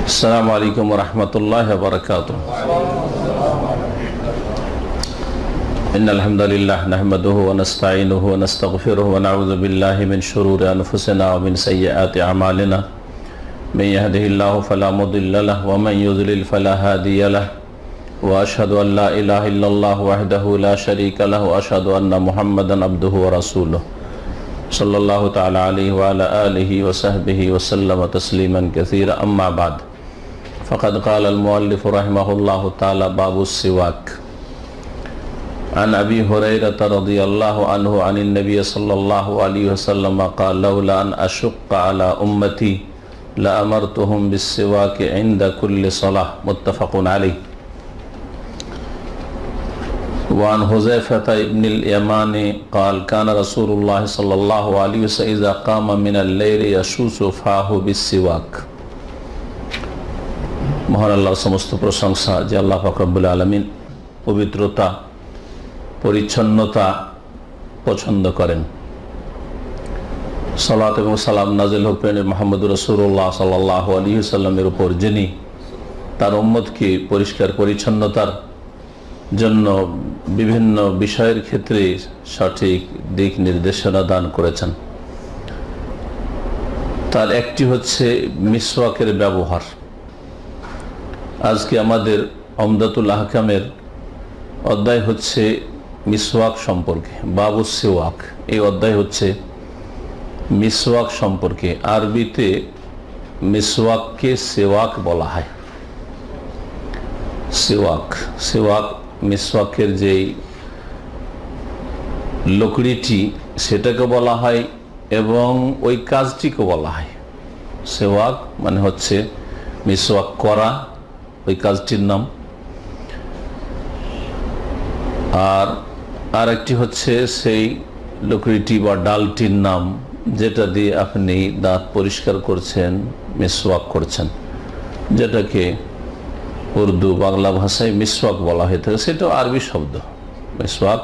السلام عليكم ورحمة الله وبركاته. إن الحمد لله نحمده ونستعينه ونستغفره ونعوذ بالله من شرور أنفسنا ومن سيئات أعمالنا. من يهده الله فلا مضل له ومن يضلل فلا هادي له. وأشهد أن لا إله إلا الله وحده لا شريك له وأشهد أن محمدا عبده ورسوله صلى الله تعالى عليه وعلى آله وصحبه وسلم تسليما كثيرا. أما بعد فقد قال المؤلف رحمه الله تعالى باب السواك. عن أبي هريرة رضي الله عنه عن النبي صلى الله عليه وسلم قال لولا أن أشق على أمتي لأمرتهم بالسواك عند كل صلاة. متفق عليه. وعن حذيفة بن اليمان قال كان رسول الله صلى الله عليه وسلم إذا قام من الليل يشوس فاه بالسواك. মহান আল্লাহর সমস্ত প্রশংসা যে আল্লাহ পাক রব্বুল আলামিন পবিত্রতা পরিচ্ছন্নতা পছন্দ করেন। সালাত এবং সালাম নাজিল হোক মুহাম্মদুর রাসূলুল্লাহ সাল্লাল্লাহু আলাইহি ওয়াসাল্লামের উপর, যিনি তার উম্মতকে পরিষ্কার পরিচ্ছন্নতার জন্য বিভিন্ন বিষয়ের ক্ষেত্রে সঠিক দিক নির্দেশনা দান করেছেন। তার একটি হচ্ছে মিসওয়াকের ব্যবহার। আজকে আমাদের উমদাতুল আহকামের অধ্যায় হচ্ছে মিসওয়াক সম্পর্কে, বাবুস সিওয়াক। এই অধ্যায় হচ্ছে মিসওয়াক সম্পর্কে। আরবিতে মিসওয়াককে সিওয়াক বলা হয়। সিওয়াক সিওয়াক মিসওয়াকের যেই লকড়িটি সেটাকে বলা হয় এবং ওই কাজটিকে বলা হয় সিওয়াক, মানে হচ্ছে মিসওয়াক করা, ওই কাজটির নাম। আর একটি হচ্ছে সেই লকড়িটি বা ডালটির নাম যেটা দিয়ে আপনি দাঁত পরিষ্কার করছেন, মিসওয়াক করছেন, যেটাকে উর্দু বাংলা ভাষায় মিসওয়াক বলা হয়ে থাকে। সেটাও আরবি শব্দ। মিসওয়াক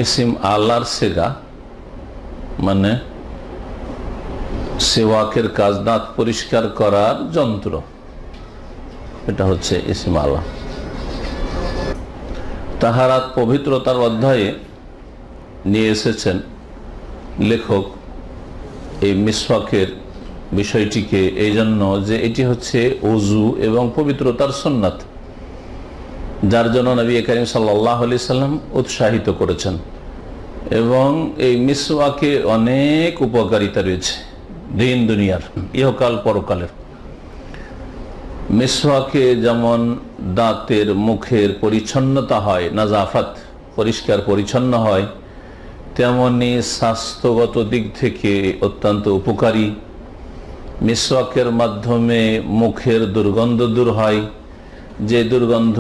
ইসিম আল্লাহর সেগা, মানে সিওয়াকের কাজ দাঁত পরিষ্কার করার যন্ত্র, এটা হচ্ছে ইসিম আল্লাহ। তাহারাত পবিত্রতার অধ্যায়ে নিয়ে এসেছেন লেখক এই মিসওয়াকের বিষয়টিকে এই জন্য যে এটি হচ্ছে ওযু এবং পবিত্রতার সুন্নাত, যার জন্য নবী করিম সাল্লাল্লাহু আলাইহি সাল্লাম উৎসাহিত করেছেন। এবং এই মিসওয়াকে অনেক উপকারিতা রয়েছে দিন দুনিয়ার, ইহকাল পরকালের। মিসওয়াকে যেমন দাঁতের মুখের পরিচ্ছন্নতা হয়, নাজাফাত, পরিষ্কার পরিচ্ছন্ন হয়, তেমনি স্বাস্থ্যগত দিক থেকে অত্যন্ত উপকারী। মিসওয়াকের মাধ্যমে মুখের দুর্গন্ধ দূর হয়, যে দুর্গন্ধ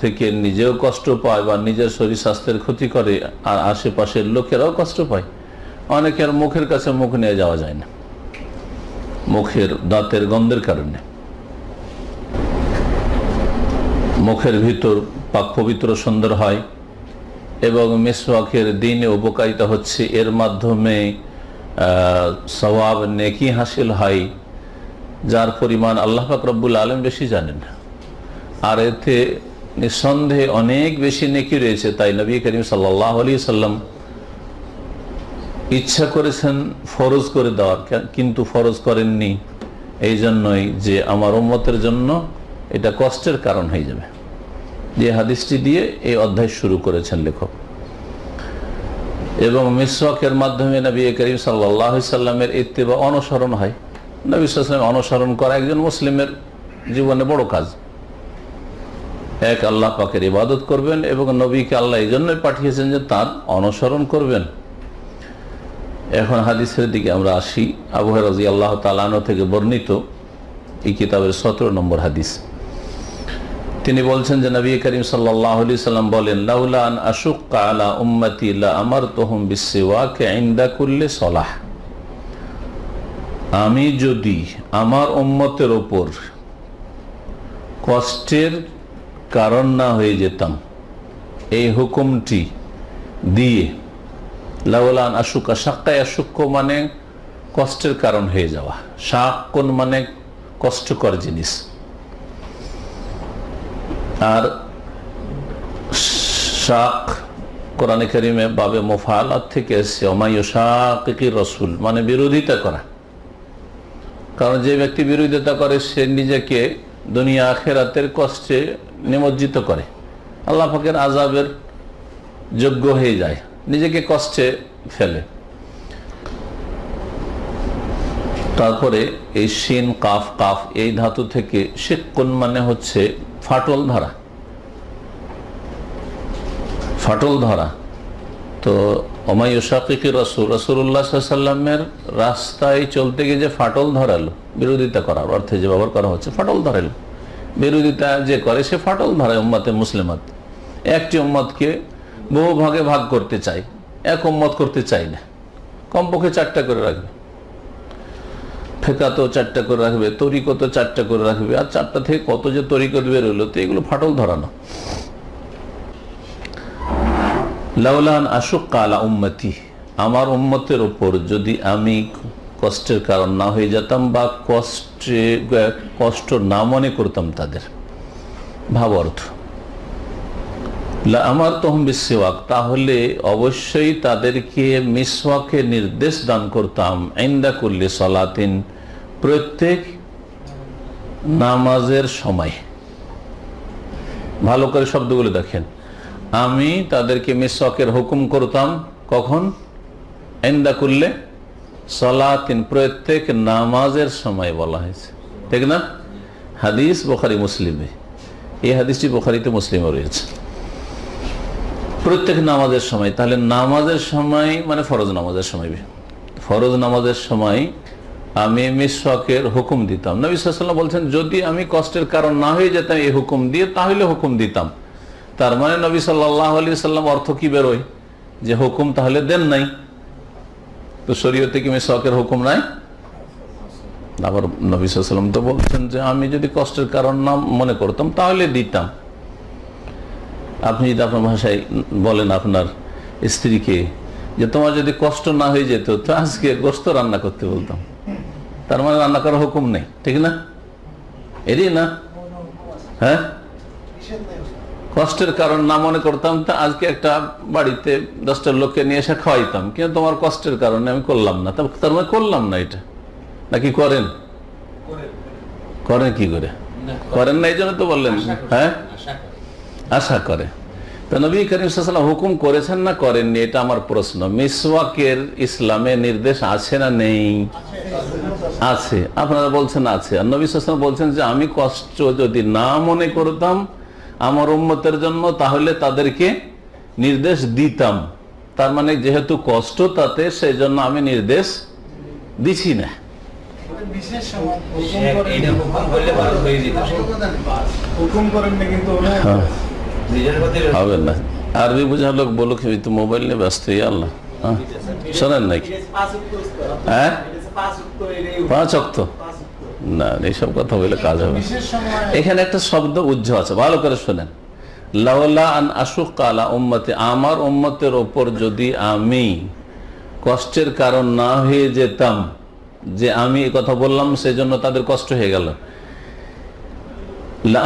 থেকে নিজেও কষ্ট পায় বা নিজের শরীর স্বাস্থ্যের ক্ষতি করে, আর আশেপাশের লোকেরাও কষ্ট পায়। অনেকের মুখের কাছে মুখ নিয়ে যাওয়া যায় না মুখের দাঁতের গন্ধের কারণে। মুখের ভিতর পাক পবিত্র সুন্দর হয়। এবং মিসওয়াকের দিনে উপকারিতা হচ্ছে এর মাধ্যমে সওয়াব নেকি হাসিল হয়, যার পরিমাণ আল্লাহ পাক রব্বুল আলামিন বেশি জানেন। আর এতে নিঃসন্দেহে অনেক বেশি নেকি রয়েছে। তাই নবী করিম সাল্লাল্লাহু আলাইহি সাল্লাম ইচ্ছা করেছেন ফরজ করে দেওয়ার, কিন্তু ফরজ করেননি এই জন্যই যে আমার উম্মতের জন্য এটা কষ্টের কারণ হয়ে যাবে। যে হাদিসটি দিয়ে এই অধ্যায় শুরু করেছেন লেখক। এবং মিসওয়াকের মাধ্যমে নবী করিম সাল্লাল্লাহু আলাইহি সাল্লামের ইত্তিবা, অনুসরণ হয়। নবী সাল্লাল্লাহু আলাইহি সাল্লাম অনুসরণ করা একজন মুসলিমের জীবনে বড় কাজ। এক আল্লাহ পাকের ইবাদত করবেন এবং নবীকে আল্লাহ এই জন্যই পাঠিয়েছেন যে তার অনুসরণ করবেন। এখন হাদিসের দিকে আমরা আসি। আবু হুরায়রা রাদিয়াল্লাহু তাআলা আনহু থেকে বর্ণিত এই কিতাবের 17 নম্বর হাদিস। তিনি বলছেন যে নবী করিম সাল্লাল্লাহু আলাইহি সাল্লাম বলেন, লাউলা আন আশুক্কা আলা উম্মতি লা আমারতুহুম বিসসিওয়াক ইনদা কুল্লি সালাহ। আমি যদি আমার উম্মতের ওপর কষ্টের কারণ না হয়ে যেতাম এই হুকুমটি দিয়ে, লাউলা আন আশুক্কা, শাক্কা আশুক্ক মানে কষ্টের কারণ হয়ে যাওয়া, শাক্কুন মানে কষ্টকর জিনিস। আর শাক কোরআনে কারিমে বাবে মুফালাত থেকে এসছে, ওমায়ুশাকিকির রাসূল মানে বিরোধিতা করা। কারণ যে ব্যক্তি বিরোধিতা করে সে নিজেকে দুনিয়া আখিরাতের কষ্টে নিমজ্জিত করে, আল্লাহ পাকের আযাবের যোগ্য হয়ে যায়, নিজেকে কষ্টে ফেলে। তারপরে এই শিন কাফ কাফ এই ধাতু থেকে শিক্কুন মানে হচ্ছে ফাটল ধরা, ফাটল ধরা। তো ওমায়ুশাকিকির রাসূল, রাসূলুল্লাহ সাল্লাল্লাহু আলাইহি ওয়াসাল্লামের রাস্তায় চলতে গিয়ে যে ফাটল ধরালো, বিরোধিতা করার অর্থে যে ব্যবহার করা হচ্ছে, ফাটল ধরালো। বিরোধিতা যে করে সে ফাটল ধরায় উম্মতে মুসলিমাত। একটি উম্মতকে বহু ভাগে ভাগ করতে চাই, এক উম্মত করতে চাই না, কমপক্ষে 4টা করে রাখবে। ফেকা তো 4টা করে রাখবে, তরিকত তো 4টা করে রাখবে, আর 4টা থেকে কত যে তরিকত বেরোলো, তো এগুলো ফাটল ধরানো। লাউলান আশুক্কা আলা উম্মতি, আমার উম্মতের উপর যদি আমি কষ্টের কারণ না হয়ে যেতাম বা কষ্ট না মনে করতাম তাদের, ভাব অর্থ আমার তহম বিসওয়াক, তাহলে অবশ্যই তাদেরকে মিসওয়াকের নির্দেশ দান করতাম। ইনদা কুল্লি সালাতিন, প্রত্যেক নামাজের সময়। ভালো করে শব্দগুলো দেখেন, আমি তাদেরকে মিসওয়াকের হুকুম করতাম কখন? ইনদা কুল্লি সালাতিন, প্রত্যেক নামাজের সময় বলা হয়েছে, ঠিক না? হাদিস বুখারী মুসলিমে, এই হাদিসটি বুখারীতে মুসলিমে রয়েছে। প্রত্যেক নামাজের সময়, তাহলে নামাজের সময় মানে ফরজ নামাজের সময়, ফরজ নামাজের সময় আমি মিসওয়াকের হুকুম দিতাম। নবী সাল্লাল্লাহু আলাইহি ওয়াসাল্লাম বলছেন, যদি আমি কষ্টের কারণ না হয়ে যেতাম এই হুকুম দিয়ে, তাহলে হুকুম দিতাম। তার মানে নবী সাল্লাল্লাহু আলাইহি ওয়াসাল্লাম অর্থ কি বেরোয়? যে হুকুম তাহলে দেন নাই, তো শরীয়তে কি মিসওয়াকের হুকুম নাই? আবার নবী সাল্লাল্লাহু আলাইহি ওয়াসাল্লাম তো বলছেন যে আমি যদি কষ্টের কারণ না মনে করতাম তাহলে দিতাম। আপনি যদি আপনার ভাষায় বলেন আপনার স্ত্রীকে যে তোমার যদি কষ্ট না হয়ে যেত তো আজকে গোশত রান্না করতে বলতাম, তার মানে রান্না করার হুকুম নেই, ঠিক না? এরই না, হ্যাঁ, কষ্টের কারণ না মনে করতাম তা আজকে একটা বাড়িতে 10টা লোককে নিয়ে এসে খাওয়াইতাম, কিন্তু তোমার কষ্টের কারণে আমি করলাম না, তার মানে করলাম না এটা। নাকি করেন? করেন কি করে? করেন না, এই জন্য তো বললেন, হ্যাঁ, আশা করে। তো নবী করিম সাল্লাল্লাহু আলাইহি ওয়াসাল্লাম হুকুম করেছেন না করেননি, এটা আমার প্রশ্ন। মিসওয়াকের ইসলামে নির্দেশ আছে না নেই? আছে। আপনারা বলছেন আছে, আর নবী সাল্লাল্লাহু আলাইহি ওয়াসাল্লাম বলছেন যে আমি কষ্ট যদি না মনে করতাম আমার উম্মতের জন্য, তাহলে তাদেরকে নির্দেশ দিতাম। তার মানে যেহেতু কষ্ট তাতে, সেই জন্য আমি নির্দেশ দিছি না। হবে না, আরবি বোঝা লোক বলুক, তো মোবাইল নিয়ে ব্যস্ত, আল্লাহ শোনেন নাকি? হ্যাঁ, 5 ওয়াক্ত না, এইসব কথা বলে কাজ হবে। এখানে একটা শব্দ উজ্জ আছে, ভালো করে শোনেন। লাউলা আন আশুক্কা আলা উম্মতি, আমার উম্মতের ওপর যদি আমি কষ্টের কারণ না হয়ে যেতাম, যে আমি এই কথা বললাম সেজন্য তাদের কষ্ট হয়ে গেল।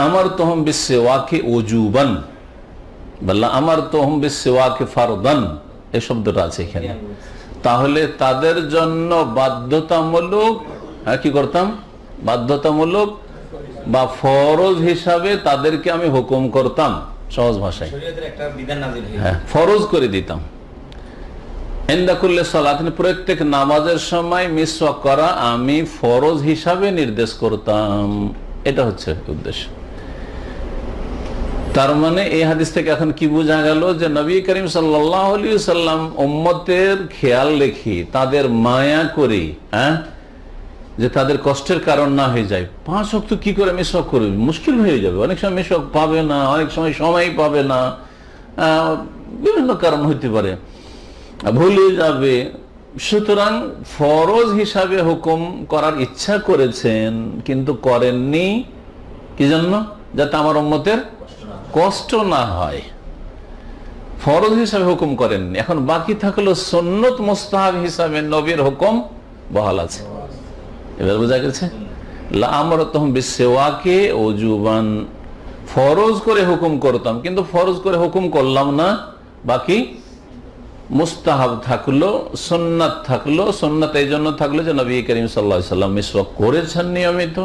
আমার তোহম বিসওয়াকি উজুবান, বললা আমার তোহম বিসওয়াকি ফারদান, এই শব্দটা আছে এখানে। তাহলে তাদের জন্য বাধ্যতামূলক, কি করতাম? বাধ্যতামূলক বা ফরজ হিসাবে তাদেরকে আমি হুকুম করতাম, সহজ ভাষায় হ্যাঁ, ফরজ করে দিতাম। ইনদা কুল্লি সালাতিন, প্রত্যেক নামাজের সময় মিসওয়াক করা আমি ফরজ হিসাবে নির্দেশ করতাম, এটা হচ্ছে উদ্দেশ্য। তার মানে এই হাদিস থেকে এখন কি বোঝা গেল? যে নবী করিম সাল্লাল্লাহু আলাইহি ওয়াসাল্লাম উম্মতের খেয়াল রেখে, তাদের মায়া করে, হ্যাঁ, যে তাদের কষ্টের কারণ না হয়ে যায়। 5 ওয়াক্ত কি করে মিসওয়াক করবে? মুশকিল হয়ে যাবে, অনেক সময় মিসওয়াক পাবে না, অনেক সময় সময় পাবে না, বিভিন্ন কারণ হইতে পারে, ভুলে যাবে। সুতরাং ফরজ হিসাবে হুকুম করার ইচ্ছা করেছেন, কিন্তু করেননি। কি জন্য? যাতে আমার উম্মতের কষ্ট না হয়, ফরজ হিসাবে হুকুম করেননি। এখন বাকি থাকলো সুন্নত মুস্তাহাব হিসাবে নবীর হুকুম বহাল আছে। এবার বোঝা গেছে? লা আমরতুহুম বিসওয়াকে ওজুবান, ফরজ করে হুকুম করতাম, কিন্তু ফরজ করে হুকুম করলাম না, বাকি মুস্তাহাব থাকলো, সুন্নাত থাকলো। সুন্নাত এই জন্য থাকলো যে নবী করিম সাল্লাল্লাহু আলাইহি ওয়াসাল্লাম মিসওয়াক করেছেন নিয়মিত,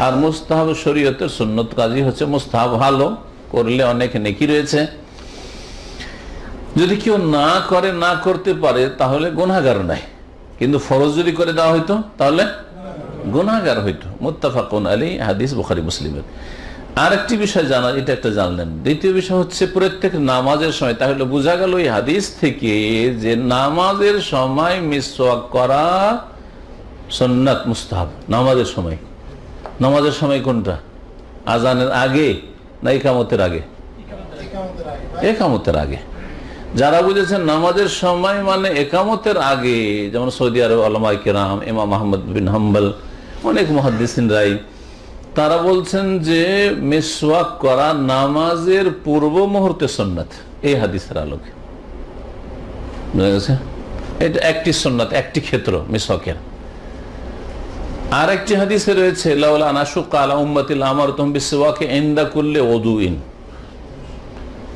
আর মুস্তাহাব শরীয়তের সুন্নত কাজই হচ্ছে মুস্তাহাব, ভালো করলে অনেক নেকি রয়েছে। যদি কেউ না করে, না করতে পারে, তাহলে গুনাহগার নাই, কিন্তু ফরজ যদি করে দেওয়া হইতো তাহলে গুনাহগার হইতো। মুত্তাফাকুন আলাইহি, হাদিস বুখারী মুসলিমের। আর একটি বিষয় জানা, এটা একটা জানলেন। দ্বিতীয় বিষয় হচ্ছে প্রত্যেক নামাজের সময়, তাহলে বোঝা গেল এই হাদিস থেকে যে নামাজের সময় মিসওয়াক করা সুন্নাত, মুস্তাহাব। নামাজের সময়, নামাজের সময় কোনটা? আজানের আগে না ইকামতের আগে? একামতের আগে। যারা বুঝেছেন নামাজের সময় মানে একামতের আগে, যেমন সৌদি আরব উলামায়ে কেরাম, ইমাম আহমদ বিন হাম্বল, অনেক মুহাদ্দিসিন রাই, তারা বলছেন যে মিসওয়াক করা নামাজের পূর্ব মুহূর্তে সুন্নাত, এই হাদিসের আলোকে। বুঝা গেছে? এটা একটি সুন্নাত, একটি ক্ষেত্র মিসওয়াকের। আর একটি হাদিসে রয়েছে লাউলা আন আশুক্কা আলা উম্মতি লামারতুহুম বিসওয়াকি ইনদা কুল্লি উযুইন,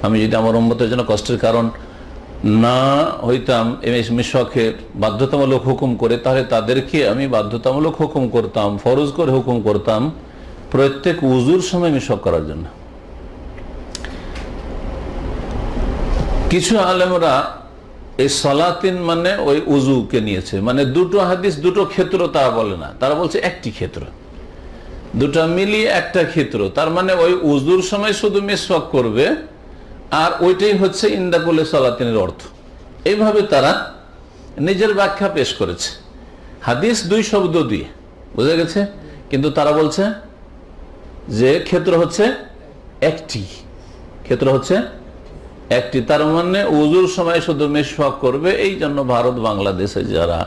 আমি যদি আমার উম্মতের জন্য কষ্টের কারণ না হইতাম মিসওয়াকের বাধ্যতামূলক হুকুম করে, তাহলে তাদেরকে আমি বাধ্যতামূলক হুকুম করতাম, ফরজ করে হুকুম করতাম প্রত্যেক উজুর সময় মিসওয়াক করার জন্য। কিছু আলেমরা এই সলাতিন মানে ওই উজুকে নিয়েছে, মানে দুটো হাদিস দুটো ক্ষেত্র তারা বলে না, তারা বলছে একটি ক্ষেত্র, দুটা মিলিয়ে একটা ক্ষেত্র। তার মানে ওই উজুর সময় শুধু মিসওয়াক করবে, আর ওইটাই হচ্ছে ইন্দাকুলে সলাতিনের অর্থ। এইভাবে তারা নিজের ব্যাখ্যা পেশ করেছে, হাদিস দুই শব্দ দিয়ে, বুঝা গেছে? কিন্তু তারা বলছে যে ক্ষেত্র হচ্ছে একটি, ক্ষেত্র হচ্ছে একটি। তার মানে উজুর সময় শুধু মিসওয়াক করবে। এই জন্য ভারত বাংলাদেশে যারা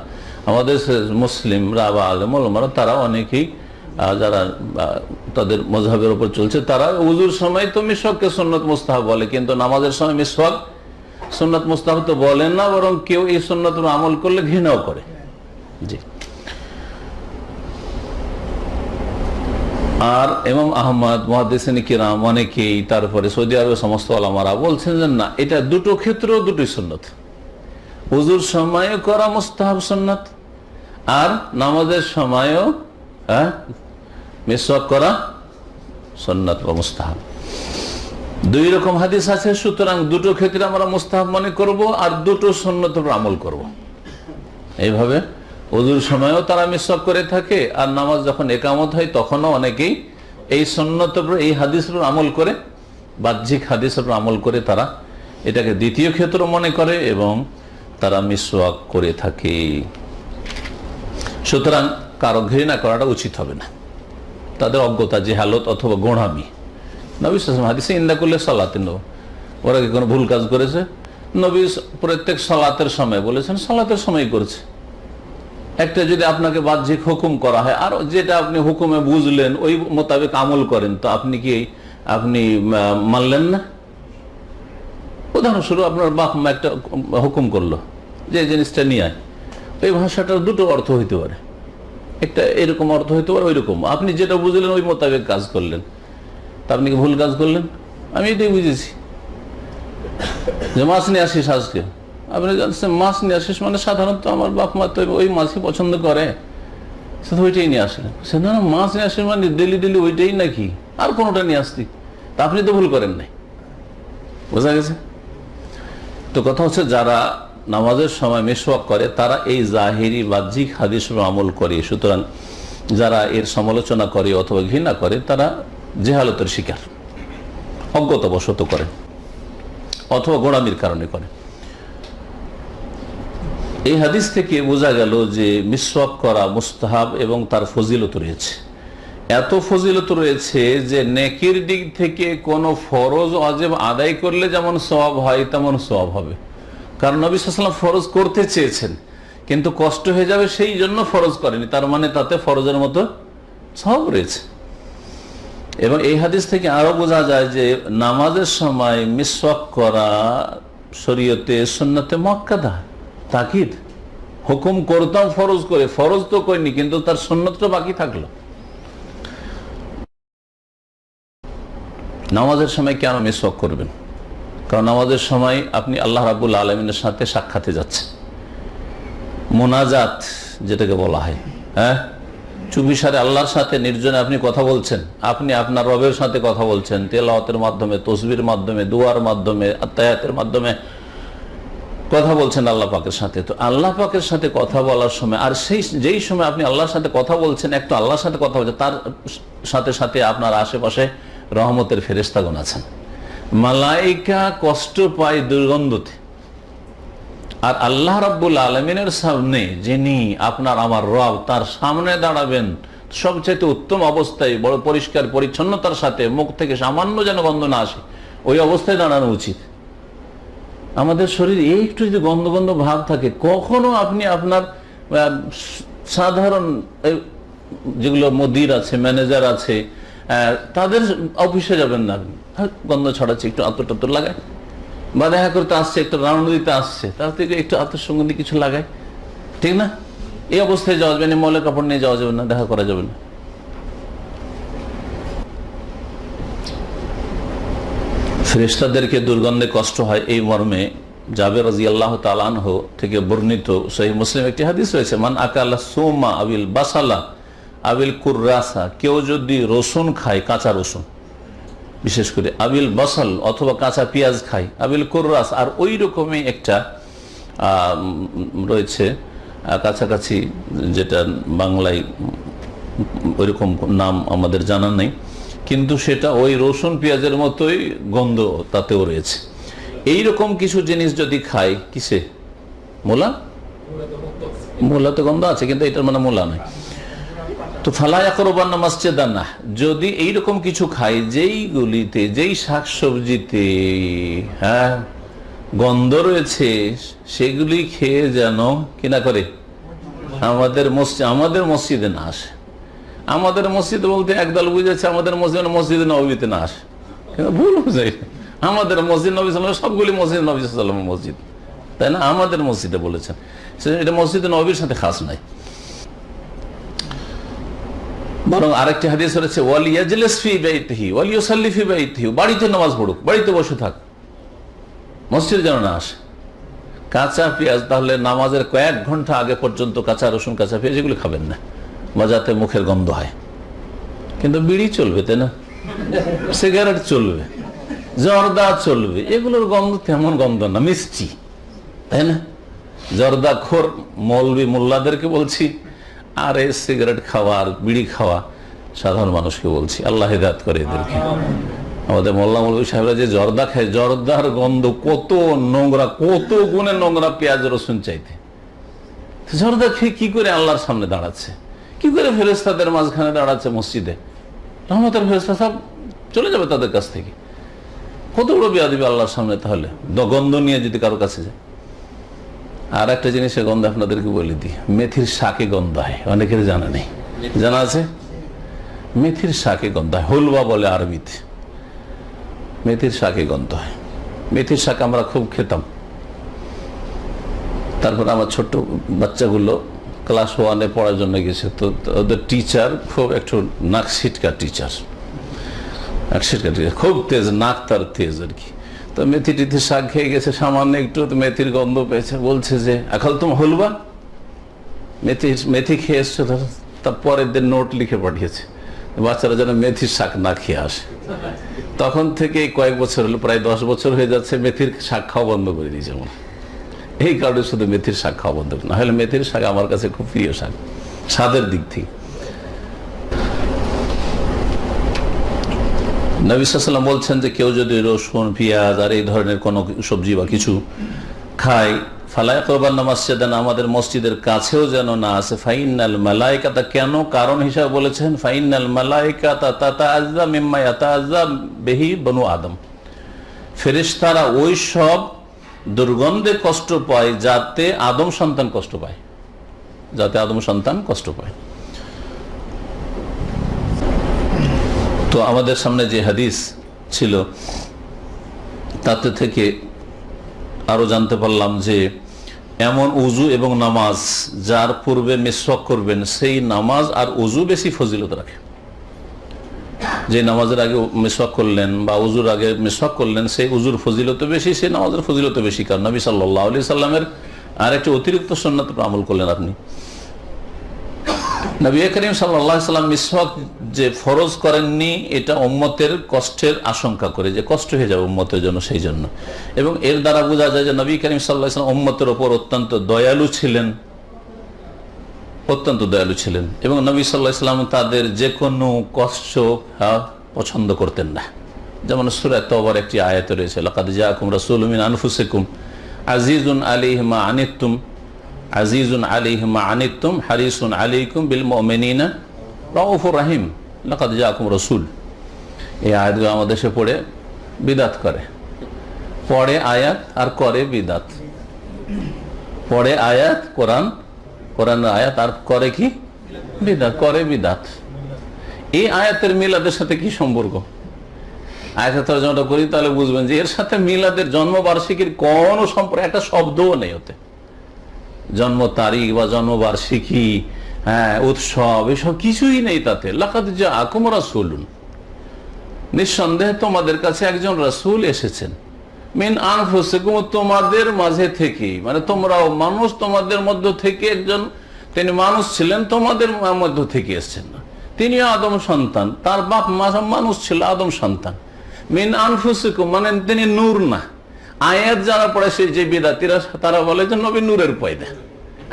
আমাদের মুসলিমরা বা আলেম ওলামারা, তারা অনেকেই যারা তাদের মযহাবের উপর চলছে, তারা উজুর সময় তো মিসওয়াককে সুন্নাত মুস্তাহাব বলে, কিন্তু নামাজের সময় মিসওয়াক সুন্নাত মুস্তাহাব তো বলেন না, বরং কেউ এই সুন্নাত আমল করলে ঘৃণাও করে। জি। আর ইমাম আহমদ, মুহাদ্দিসিন কিরাম অনেকেই, তারপরে সৌদি আরবের সমস্ত ওলামারা বলছেন যে না, এটা দুটো ক্ষেত্র, দুটোই সুন্নাত। উজুর সময়ও করা মুস্তাহাব সুন্নাত, আর নামাজের সময়ও মিসওয়াক করা সুন্নাত বা মুস্তাহাব। দুই রকম হাদিস আছে, সুতরাং দুটো ক্ষেত্রে আমরা মুস্তাহাব মনে করব, আর দুটো সুন্নাতের উপর আমল করব। এইভাবে ওযুর সময়ও তারা মিসওয়াক করে থাকে, আর নামাজ যখন ইকামত হয় তখনও অনেকেই এই সুন্নতের উপর, এই হাদিসের উপর আমল করে, বাহ্যিক হাদিসের উপর আমল করে তারা এটাকে দ্বিতীয় ক্ষেত্র মনে করে এবং তারা মিসওয়াক করে থাকে। সুতরাং কারো ঘৃণা করাটা উচিত হবে না, তাদের অজ্ঞতা, জেহালত অথবা গোঁড়ামি। নবী সাল্লাল্লাহু আলাইহি ওয়াসাল্লাম হাদিসে ইনদা কুল্লি সালাতিন, ওরা কি কোনো ভুল কাজ করেছে? নবী প্রত্যেক সালাতের সময় বলেছেন, সালাতের সময় করেছে। একটা যদি আপনাকে বাহ্যিক হুকুম করা হয়, আর যেটা আপনি হুকুমে বুঝলেন ওই মোতাবেক আমল করেন, তো আপনি কি মানলেন না? উদাহরণস্বরূপ আপনার বাপ মা একটা হুকুম করলো যে জিনিসটা নিয়ে আয়, ওই ভাষাটার দুটো অর্থ হইতে পারে, একটা এরকম অর্থ হইতে পারে, ওই রকম। আপনি যেটা বুঝলেন ওই মোতাবেক কাজ করলেন, তা আপনি কি ভুল কাজ করলেন? আমি এটাই বুঝেছি যে মাছ নিয়ে আসিস আজকে, আপনি জানছেন মাছ নিয়ে আসিস মানে সাধারণত আমার বাপ মা তো ওই মাছই পছন্দ করে, শুধু ওইটাই নিয়ে আসলেন। সে না, মাছ নিয়ে আসিস মানে ডেলি ডেলি ওইটাই নাকি, আর কোনোটা নিয়ে আসতি? তা আপনি তো ভুল করেন নাই। বোঝা গেছে? তো কথা হচ্ছে, যারা নামাজের সময় মিসওয়াক করে তারা এই জাহিরি বাহ্যিক হাদিসের আমল করে। সুতরাং যারা এর সমালোচনা করে অথবা ঘৃণা করে, তারা জেহালতের শিকার, অজ্ঞতাবশত করে অথবা গোঁড়ামির কারণে করে। এই হাদিস থেকে বোঝা গেল যে মিসওয়াক করা মুস্তাহাব এবং তার ফজিলত রয়েছে। এত ফজিলত রয়েছে যে নেকির দিক থেকে কোনো ফরজ ওয়াজিব আদায় করলে যেমন সওয়াব হয় তেমন সওয়াব হবে। কারণ নবী সাল্লাল্লাহু আলাইহি ওয়াসাল্লাম ফরজ করতে চেয়েছেন, কিন্তু কষ্ট হয়ে যাবে সেই জন্য ফরজ করেনি, তার মানে তাতে ফরজের মতো সওয়াব রয়েছে। এবং এই হাদিস থেকে আরো বোঝা যায় যে নামাজের সময় মিসওয়াক করা শরীয়তে সুন্নতে মুআক্কাদা, তাকিদ। হুকুম করতাম ফরজ করে, ফরজ তো করিনি, কিন্তু তার সুন্নতটা বাকি থাকলো। নামাজের সময় কেন মিসওয়াক করবেন? কারণ নামাজের সময় আপনি আল্লাহ রাব্বুল আলামিনের সাথে সাক্ষাতে যাচ্ছেন, মোনাজাত যেটাকে বলা হয়। হ্যাঁ, চুপিসারে আল্লাহর সাথে নির্জনে আপনি কথা বলছেন, আপনি আপনার রবের সাথে কথা বলছেন তেলাওয়াতের মাধ্যমে, তসবির মাধ্যমে, দুয়ার মাধ্যমে, আত্তায়াতের মাধ্যমে কথা বলছেন আল্লাহ পাকের সাথে। তো আল্লাহ পাকের সাথে কথা বলার সময়, আর যেই সময় আপনি আল্লাহর সাথে কথা বলছেন, একটু আল্লাহর সাথে কথা বলছেন, তার সাথে সাথে আপনার আশেপাশে রহমতের ফেরেশতাগণ আছেন। মালাইকা কষ্ট পায় দুর্গন্ধতে, আর আল্লাহ রাব্বুল আলামিনের সামনে যিনি আপনার আমার রব, তার সামনে দাঁড়াবেন সবচেয়ে উত্তম অবস্থায়, বড় পরিষ্কার পরিচ্ছন্নতার সাথে, মুখ থেকে সামান্য যেন গন্ধ না আসে, ওই অবস্থায় দাঁড়ানো উচিত। আমাদের শরীর একটু যদি গন্ধ গন্ধ ভাব থাকে, কখনো আপনি আপনার সাধারণ যেগুলো মুদির আছে, ম্যানেজার আছে, তাদের অফিসে যাবেন না, গন্ধ ছড়াচ্ছে, একটু আতর টাতর লাগায়, বা দেখা করতে আসছে, একটু রাউন্ড দিতে আসছে, তার থেকে একটু আতর সুগন্ধি কিছু লাগায়, ঠিক না? এই অবস্থায় যাওয়া যাবে না, ময়লা কাপড় নিয়ে যাওয়া যাবে না, দেখা করা যাবে না। ফেরেশতাদেরকে দুর্গন্ধে কষ্ট হয়, এই মর্মে জাবের রাদিয়াল্লাহু তাআলা আনহু থেকে বর্ণিত সহিহ মুসলিম একটি হাদিস রয়েছে, মান আকালা সুমা আবিল বাসালা আবিল কুররাসা, কেউ যদি রসুন খায়, কাঁচা রসুন বিশেষ করে, আবিল বাসাল অথবা কাঁচা পেঁয়াজ খায়, আবিল কুররাস, আর ওই রকমই একটা রয়েছে কাছাকাছি, যেটা বাংলায় ওইরকম নাম আমাদের জানা নেই, কিন্তু সেটা ওই রসুন পেঁয়াজের মতোই গন্ধ তাতেও রয়েছে। এইরকম কিছু জিনিস যদি খায়, কিসে? মোলা, মোলাতে গন্ধ আছে, কিন্তু এটার মানে মোলা নয়। তো ফালা ইয়াকরুবান্না মাসজিদানা, যদি এইরকম কিছু খায় যেইগুলিতে, যেই শাকসবজিতে হ্যাঁ গন্ধ রয়েছে, সেগুলি খেয়ে যেন কিনা করে আমাদের মসজিদে না আসে। আমাদের মসজিদ বলতে একদল বুঝেছে আমাদের মসজিদে নববীতে না আসে, কিন্তু ভুল বুঝাই। আমাদের মসজিদ নবী সাল্লাল্লাহু, সবগুলি মসজিদ নবী সাল্লাল্লাহু আলাইহি ওয়াসাল্লামের মসজিদ, তাই না? আমাদের মসজিদে বলেছেন, এটা মসজিদে নবীর সাথে খাস নাই। বরং আরেকটি হাদিস রয়েছে, ওয়ালিয়াজলিস ফি বাইতিহি ওয়ালিয়ুসাল্লি ফি বাইতিহি, বাড়িতে নামাজ পড়ুক, বাড়িতে বসে থাক, মসজিদে যেন না আসে। কাঁচা পেঁয়াজ, তাহলে নামাজের কয়েক ঘন্টা আগে পর্যন্ত কাঁচা রসুন, কাঁচা পেঁয়াজ এগুলো খাবেন না, বা যাতে মুখের গন্ধ হয়। কিন্তু বিড়ি চলবে, তাই না? সিগারেট চলবে, জর্দা চলবে, এগুলোর গন্ধ তেমন গন্ধ না, মিষ্টি, তাই না? জর্দা খোর মৌলবি মোল্লাদেরকে বলছি, আর এই সিগারেট খাওয়া আর বিড়ি খাওয়া সাধারণ মানুষকে বলছি, আল্লাহ হিদায়াত করে এদেরকে। আমাদের মোল্লা মৌলবি সাহেবরা যে জর্দা খায়, জর্দার গন্ধ কত নোংরা, কত গুণে নোংরা পেঁয়াজ রসুন চাইতে। জর্দা খেয়ে কি করে আল্লাহর সামনে দাঁড়াচ্ছে, কি করে ফেরেশতাদের মাঝখানে দাঁড়াচ্ছে মসজিদে? রহমতের ফেরেশতা সব চলে যাবে তাদের কাছ থেকে। কত বড় বেয়াদবি আল্লাহর সামনে তাহলে, গন্ধ নিয়ে যদি কারো কাছে যায়। আর একটা জিনিসের গন্ধ আপনাদেরকে বলে দিই, মেথির শাকে গন্ধ হয়, অনেকের জানা নেই। জানা আছে? মেথির শাকে গন্ধ হয়, হুলবা বলে আরবিতে। মেথির শাকে গন্ধ হয়। মেথির শাক আমরা খুব খেতাম। তারপর আমার ছোট্ট বাচ্চাগুলো ক্লাস 1-এ পড়ার জন্য গেছে, তো ওদের টিচার খুব একটু নাক ছিটকা টিচার, খুব তেজ, নাক তার তেজ আর কি। তো মেথি টিথি শাক খেয়ে গেছে, সামান্য একটু মেথির গন্ধ পেয়েছে, বলছে যে এখন তুমি হলবা মেথি খেয়ে এসছো। তার পরের দিন নোট লিখে পাঠিয়েছে, বাচ্চারা যেন মেথির শাক না খেয়ে আসে। তখন থেকে কয়েক বছর হলো, প্রায় 10 বছর হয়ে যাচ্ছে, মেথির শাক খাওয়া বন্ধ করে দিয়েছে। আমার এই কারণে শুধু মেথির শাক খাওয়া বন্ধ, না হলে মেথির শাক আমার কাছে খুব প্রিয় শাক স্বাদের দিক থেকে। নবী সাল্লাল্লাহু আলাইহি ওয়াসাল্লাম বলছেন যে কেউ যদি রসুন, পেঁয়াজ আর এই ধরনের কোনো সবজি বা কিছু খায়, ফালা ইয়াকরুবান্না মাসজিদানা, আমাদের মসজিদের কাছেও যেন না আসে। ফাইন্নাল মালাইকাতা, কেন কারণ হিসাবে বলেছেন, ফাইন্নাল মালাইকাতা তাতাআজ্জা মিম্মা ইয়াতাআজ্জা বিহি বনু আদম, ফেরেশতারা ওই সব দুর্গন্ধে কষ্ট পায় যাতে আদম সন্তান কষ্ট পায়, যাতে আদম সন্তান কষ্ট পায়। তো আমাদের সামনে যে হাদিস ছিল তাতে থেকে আরো জানতে পারলাম যে এমন উজু এবং নামাজ যার পূর্বে মিসওয়াক করবেন, সেই নামাজ আর উজু বেশি ফজিলত রাখে। যে নামাজের আগে মিসওয়াক করলেন বা উজুর আগে মিসওয়াক করলেন, সেই উজুর ফজিলত বেশি, সেই নামাজের ফজিলত বেশি, কারণ নবী সাল্লাল্লাহু আলাইহি সাল্লামের আর একটি অতিরিক্ত সুন্নাত আমল করলেন আপনি। নবী করিম সাল্লাল্লাহু আলাইহি সাল্লাম মিসওয়াক যে ফরজ করেননি, এটা উম্মতের কষ্টের আশঙ্কা করে, যে কষ্ট হয়ে যাবে উম্মতের জন্য, সেই জন্য। এবং এর দ্বারা বোঝা যায় যে নবী করিম সাল্লাল্লাহু আলাইহি সাল্লাম উম্মতের ওপর অত্যন্ত দয়ালু ছিলেন, অত্যন্ত দয়ালু ছিলেন। এবং নবী সাল্লাল্লাহু আলাইহি সাল্লাম তাদের যে কোনো কষ্ট পছন্দ করতেন না। যেমন সূরা তাওবার একটি আয়াত রয়েছে, লাকাদ জাআকুম রাসূলুম মিন আনফুসিকুম আজিজুন আলাইহি মা আনিতুম আজিজুন আলাইহি মা আনিতুম হারিসুন আলাইকুম বিল মুমিনিনা রাউফুর রাহিম লাকাদ জাআকুম রাসূল। এই আয়াতগুলো আমাদের দেশে পড়ে বিদাত করে, পড়ে আয়াত আর করে বিদাত। পড়ে আয়াত কোরআনের আয়াত আর করে কি বিদাত, করে বিদাত। এই আয়াতের মিলাদের সাথে কি সম্পর্ক? আয়াতের তরজমাটা করি তাহলে বুঝবেন যে এর সাথে মিলাদের জন্মবার্ষিকীর কোন সম্পর্ক, একটা শব্দও নেই ওতে। জন্ম তারিখ বা জন্মবার্ষিকী, উৎসব, এসব কিছুই নেই তাতে। লাকাদ জাআকুম রাসূলুন, নিঃসন্দেহে তোমাদের কাছে একজন রাসূল এসেছেন, মিন আনফুসিকুম, তোমাদের মাঝে থেকে, মানে তোমরাও মানুষ, তোমাদের মধ্য থেকে একজন, তিনি মানুষ ছিলেন, তোমাদের মধ্য থেকে এসেছেন না। তিনি আদম সন্তান, তার বাপ মা মানুষ ছিল, আদম সন্তান। মিন আনফুসিকুম মানে তিনি নূর না। আয়াত যারা পড়ে সেই যে বিদাতিরা, তারা বলে যে নবী নূরের পয়দা,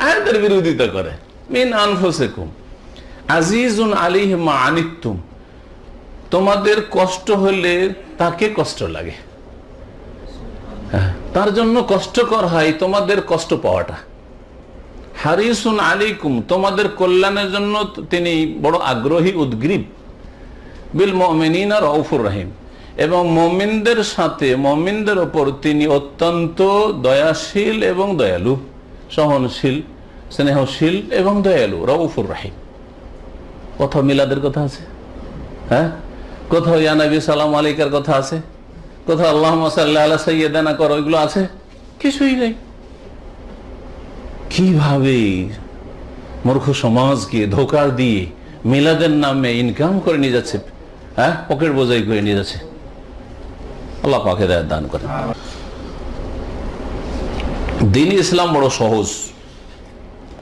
আয়াতের বিরোধিতা করে। মিন আনফুসিকুম আজিজুন আলাইহি মা আনিতুম, তোমাদের কষ্ট হলে তাকে কষ্ট লাগে, তার জন্য কষ্টকর হয় তোমাদের কষ্ট পাওয়াটা। হারিসুন আলাইকুম, তোমাদের কল্যাণের জন্য তিনি বড় আগ্রহী, উদ্গ্রীব। বিল মুমিনিনা রাউফুর রহিম, এবং মুমিনদের সাথে, মুমিনদের ওপর তিনি অত্যন্ত দয়াশীল এবং দয়ালু, সহনশীল, স্নেহশীল এবং দয়ালু, রাউফুর রহিম। কোথাও মিলাদের কথা আছে? কোথাও ইয়া নবী সালাম আলাইকার কথা আছে? কোথাও আল্লাহুম্মা সাল্লি আলা সাইয়্যিদানা করো, এগুলো আছে? কিছুই নেই। কিভাবে মূর্খ সমাজকে ধোঁকা দিয়ে মিলাদের নামে ইনকাম করে নিয়ে যাচ্ছে, পকেট বোঝাই করে নিয়ে যাচ্ছে। আল্লাহ পাক হেদায়েত দান করেন। দ্বীন ইসলাম বড় সহজ,